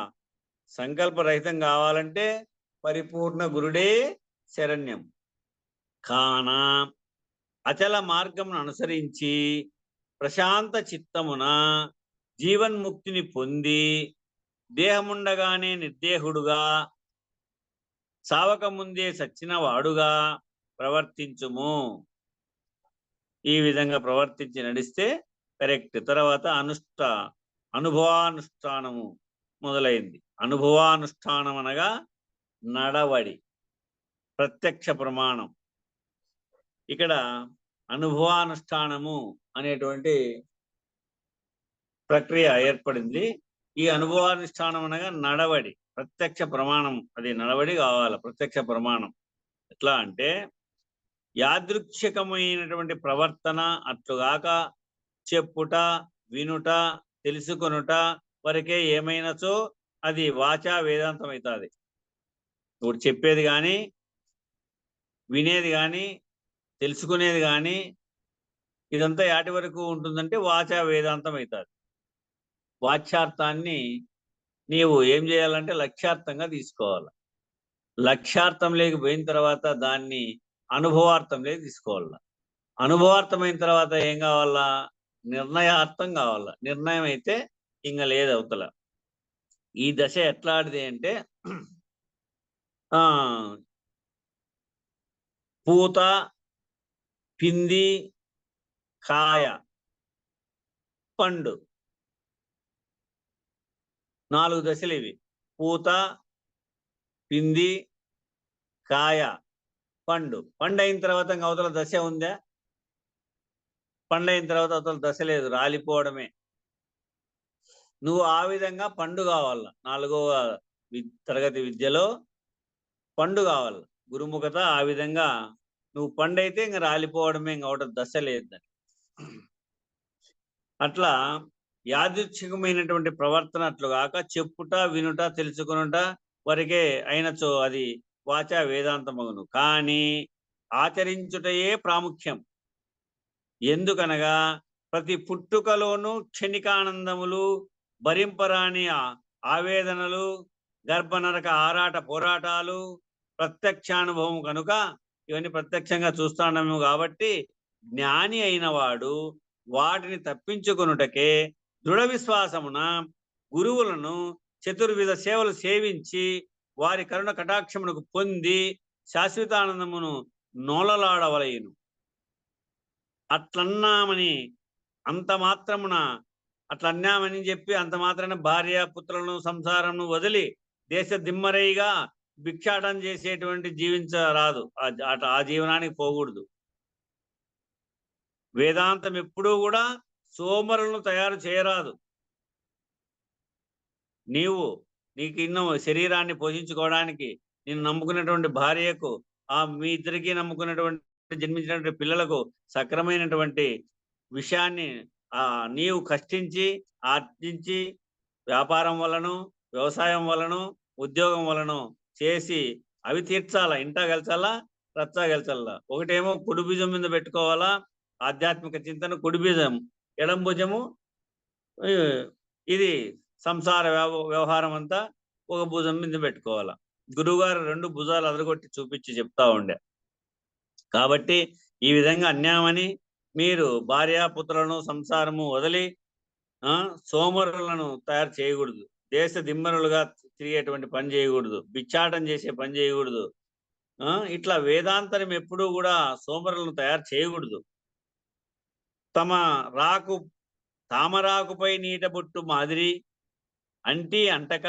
సంకల్పరహితం కావాలంటే పరిపూర్ణ గురుడే శరణ్యం. కాన అచల మార్గమును అనుసరించి ప్రశాంత చిత్తమున జీవన్ముక్తిని పొంది దేహముండగానే నిర్దేహుడుగా, సావక ముందే సచ్చిన వాడుగా ప్రవర్తించుము. ఈ విధంగా ప్రవర్తించి నడిస్తే కరెక్ట్. తర్వాత అనుభవానుష్ఠానము మొదలైంది. అనుభవానుష్ఠానం అనగా నడవడి, ప్రత్యక్ష ప్రమాణం. ఇక్కడ అనుభవానుష్ఠానము అనేటువంటి ప్రక్రియ ఏర్పడింది. ఈ అనుభవానుష్ఠానం అనగా నడవడి, ప్రత్యక్ష ప్రమాణం. అది నడవడి కావాలి, ప్రత్యక్ష ప్రమాణం. ఎట్లా అంటే యాదృచ్ఛికమైనటువంటి ప్రవర్తన అట్లుగాక చెప్పుట, వినుట, తెలుసుకొనుట వరకే ఏమైనచో అది వాచా వేదాంతం అవుతుంది. ఇప్పుడు చెప్పేది కానీ, వినేది కానీ, తెలుసుకునేది కానీ ఇదంతా యాటి వరకు ఉంటుందంటే వాచా వేదాంతం అవుతుంది. వాచ్యార్థాన్ని నీవు ఏం చేయాలంటే లక్ష్యార్థంగా తీసుకోవాలి. లక్ష్యార్థం లేకపోయిన తర్వాత దాన్ని అనుభవార్థం లేక తీసుకోవాల. అనుభవార్థమైన తర్వాత ఏం కావాలా? నిర్ణయార్థం కావాలా. నిర్ణయం అయితే ఇంక లేదు అవతల. ఈ దశ ఎట్లాంటిది అంటే పూత, పిండి, కాయ, పండు, 4 దశలు ఇవి. పూత, పిండి, కాయ, పండు. పండు అయిన తర్వాత అవతల దశ ఉందా? పండైన తర్వాత అసలు దశ లేదు, రాలిపోవడమే. నువ్వు ఆ విధంగా పండు కావాల. 4వ తరగతి విద్యలో పండు కావాలి, గురుముఖత. ఆ విధంగా నువ్వు పండైతే ఇంక రాలిపోవడమే, ఇంక ఒకటి దశ లేదని. అట్లా యాదృచ్ఛికమైనటువంటి ప్రవర్తన అట్లుగాక చెప్పుట, వినుట, తెలుసుకునుట వరకే అయినచో అది వాచా వేదాంతమగును. కానీ ఆచరించుటయే ప్రాముఖ్యం. ఎందుకనగా ప్రతి పుట్టుకలోనూ క్షణికానందములు, భరింపరాని ఆవేదనలు, గర్భనరక ఆరాట పోరాటాలు ప్రత్యక్షానుభవం కనుక ఇవన్నీ ప్రత్యక్షంగా చూస్తున్నాము. కాబట్టి జ్ఞాని అయిన వాడు వాటిని తప్పించుకొనుటకే దృఢ విశ్వాసమున గురువులను చతుర్విధ సేవలు సేవించి వారి కరుణ కటాక్షమునకు పొంది శాశ్వతానందమును నోలలాడవలయును. అట్లన్నామని అంత మాత్రమున అట్లన్నామని చెప్పి అంత మాత్రాన భార్య పుత్రులను సంసారమును వదిలి దేశ దిమ్మరైగా భిక్షాటం చేసేటువంటి జీవించరాదు. ఆ జీవనానికి పోకూడదు. వేదాంతం ఎప్పుడూ కూడా సోమరులను తయారు చేయరాదు. నీకు ఇన్నో శరీరాన్ని పోషించుకోవడానికి, నేను నమ్ముకున్నటువంటి భార్యకు, మీ ఇద్దరికి నమ్ముకున్నటువంటి జన్మించినటువంటి పిల్లలకు సక్రమైనటువంటి విషయాన్ని నీవు కష్టించి ఆర్జించి వ్యాపారం వలను, వ్యవసాయం వలను, ఉద్యోగం వలను చేసి అవి తీర్చాలా. ఇంటా గెలిచాలా, రచ్చా గెలిచాలా. ఒకటేమో కుడి భుజం మీద పెట్టుకోవాలా ఆధ్యాత్మిక చింతన, కుడి భుజం, ఎడం భుజము ఇది సంసార వ్యవహారం అంతా ఒక భుజం మీద పెట్టుకోవాలా. గురువుగారు 2 భుజాలు అదరగొట్టి చూపించి చెప్తా ఉండే. కాబట్టి ఈ విధంగా అన్యామని మీరు భార్యాపుత్రులను సంసారము వదిలి సోమరులను తయారు చేయకూడదు. దేశ దిమ్మరులుగా తిరిగేటువంటి పని చేయకూడదు. బిచ్చాటం చేసే పని చేయకూడదు. ఇట్లా వేదాంతరం ఎప్పుడూ కూడా సోమరులను తయారు చేయకూడదు. తామరాకుపై నీట బొట్టు మాదిరి అంటి అంటక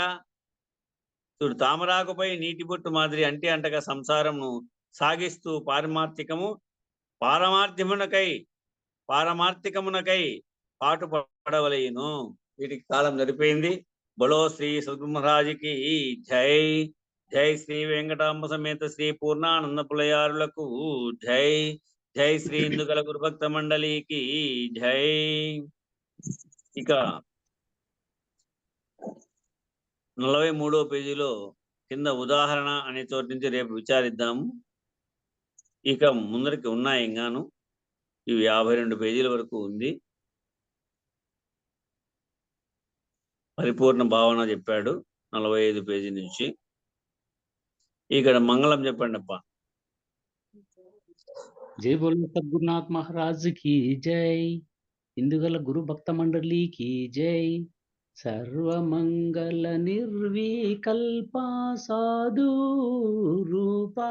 చూడు, తామరాకుపై నీటి బొట్టు మాదిరి అంటి అంటక సంసారమును సాగిస్తూ పారమార్థికమునకై పాటు పడవలేను. వీటికి కాలం జరిపోయింది. బలో శ్రీ సద్గురుమహారాజుకి జై. జై శ్రీ వెంకటాంబ సమేత శ్రీ పూర్ణానంద పులయారులకు జై. జై శ్రీ ఇందుకల గురుభక్త మండలికి జై. ఇక 43వ పేజీలో కింద ఉదాహరణ అనే చోటు నుంచి రేపు విచారిద్దాము. ఇక ముందరికి ఉన్నాయి ఇంగాను, ఇవి 52 పేజీల వరకు ఉంది. పరిపూర్ణ భావన చెప్పాడు 45 పేజీ నుంచి. ఇక్కడ మంగళం చెప్పండి అప్ప. జై బోలో సద్గురునాథ్ మహారాజ్ కి జై. ఇందుగల గురు భక్త మండలికి జై. సర్వమంగళ నిర్వికల్ప సాధు రూపా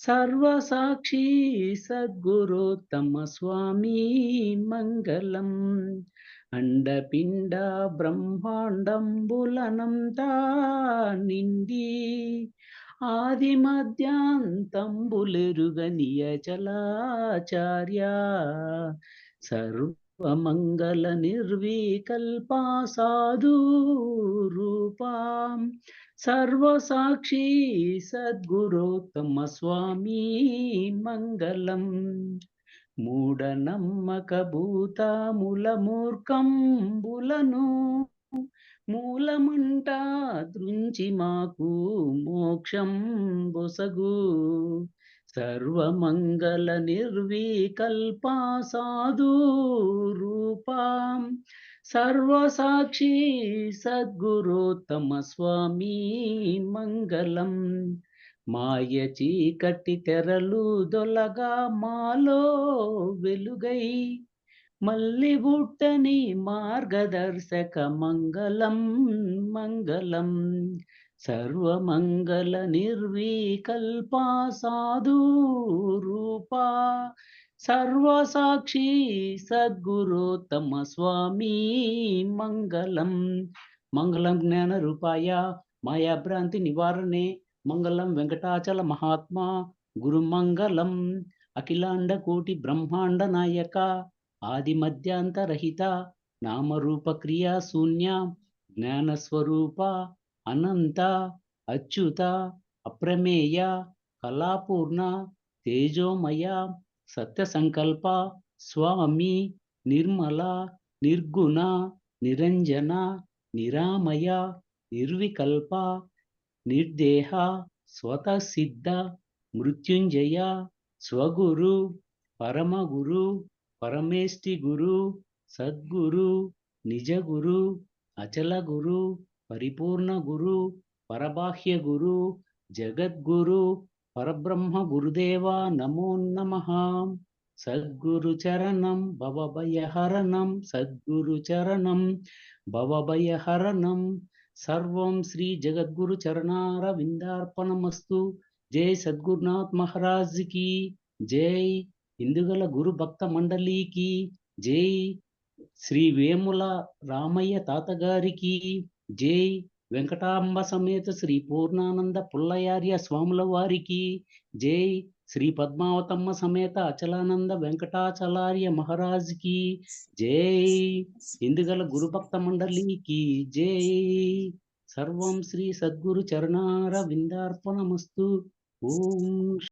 సర్వసాక్షి సద్గురోత్తమ స్వామి మంగళం. అండపిండ బ్రహ్మాండంబులనంతా నిండి ఆది మధ్యాంతంబులెరుగనియ చలాచార్య. సర్వమంగళ నిర్వికల్ప సాధు రూపాం సర్వసాక్షి సద్గురోత్తమ స్వామి మంగళం. మూఢనమ్మక భూతముల మూర్ఖంబులను మూలమంట దృంచి మాకు మోక్షం బొసగు. సర్వమంగళ నిర్వికల్ప సాధు రూపాం సర్వసాక్షి సద్గురోత్తమ స్వామి మంగళం. మాయ చీకటి తెరలు దొలగా మాలో వెలుగై మల్లి బుట్టని మార్గదర్శక మంగళం మంగళం. సర్వమంగళ నిర్వికల్ప సాధు రూపా సర్వసాక్షి సద్గురోత్తమ స్వామి మంగళం. మంగళం జ్ఞాన రూపాయ మాయాభ్రాంతి నివారణే మంగళం వెంకటాచల మహాత్మా గురు మంగళం. అఖిలాండ కోటి బ్రహ్మాండ నాయక ఆది మధ్యాంతరహిత నామరూప క్రియా శూన్య జ్ఞానస్వరూప అనంత అచ్యుత అప్రమేయ కళాపూర్ణ తేజోమయ సత్య సంకల్ప స్వామి నిర్మల నిర్గుణ నిరంజన నిరామయ నిర్వికల్ప నిర్దేహ స్వతసిద్ధ మృత్యుంజయ స్వగురు పరమగురు పరమేష్టి గురు సద్గురు నిజగురు అచల గురు పరిపూర్ణ గురు పరబాహ్య గురు జగద్గురు పరబ్రహ్మ గురుదేవ నమో నమః. సద్గురు చరణం భవభయహరణం సద్గురు చరణం భవభయహరణం. సర్వం శ్రీ జగద్గురు చరణారవిందార్పణమస్తు. జై సద్గురునాథ్ మహారాజ్ కి జై. హిందుగల గురు భక్త మండలికి జై. శ్రీ వేముల రామయ్య తాతగారికి జై. వెంకటాంబ సమేత శ్రీ పూర్ణానంద పుల్లయార్య స్వాముల వారికి జై. శ్రీ పద్మావతమ్మ సమేత అచలానంద వెంకటాచలార్య మహారాజ్కి జై. హిందుగల గురు భక్త మండలికి జై. సర్వం శ్రీ సద్గురు చరణార విందార్పణమస్తు. ఓం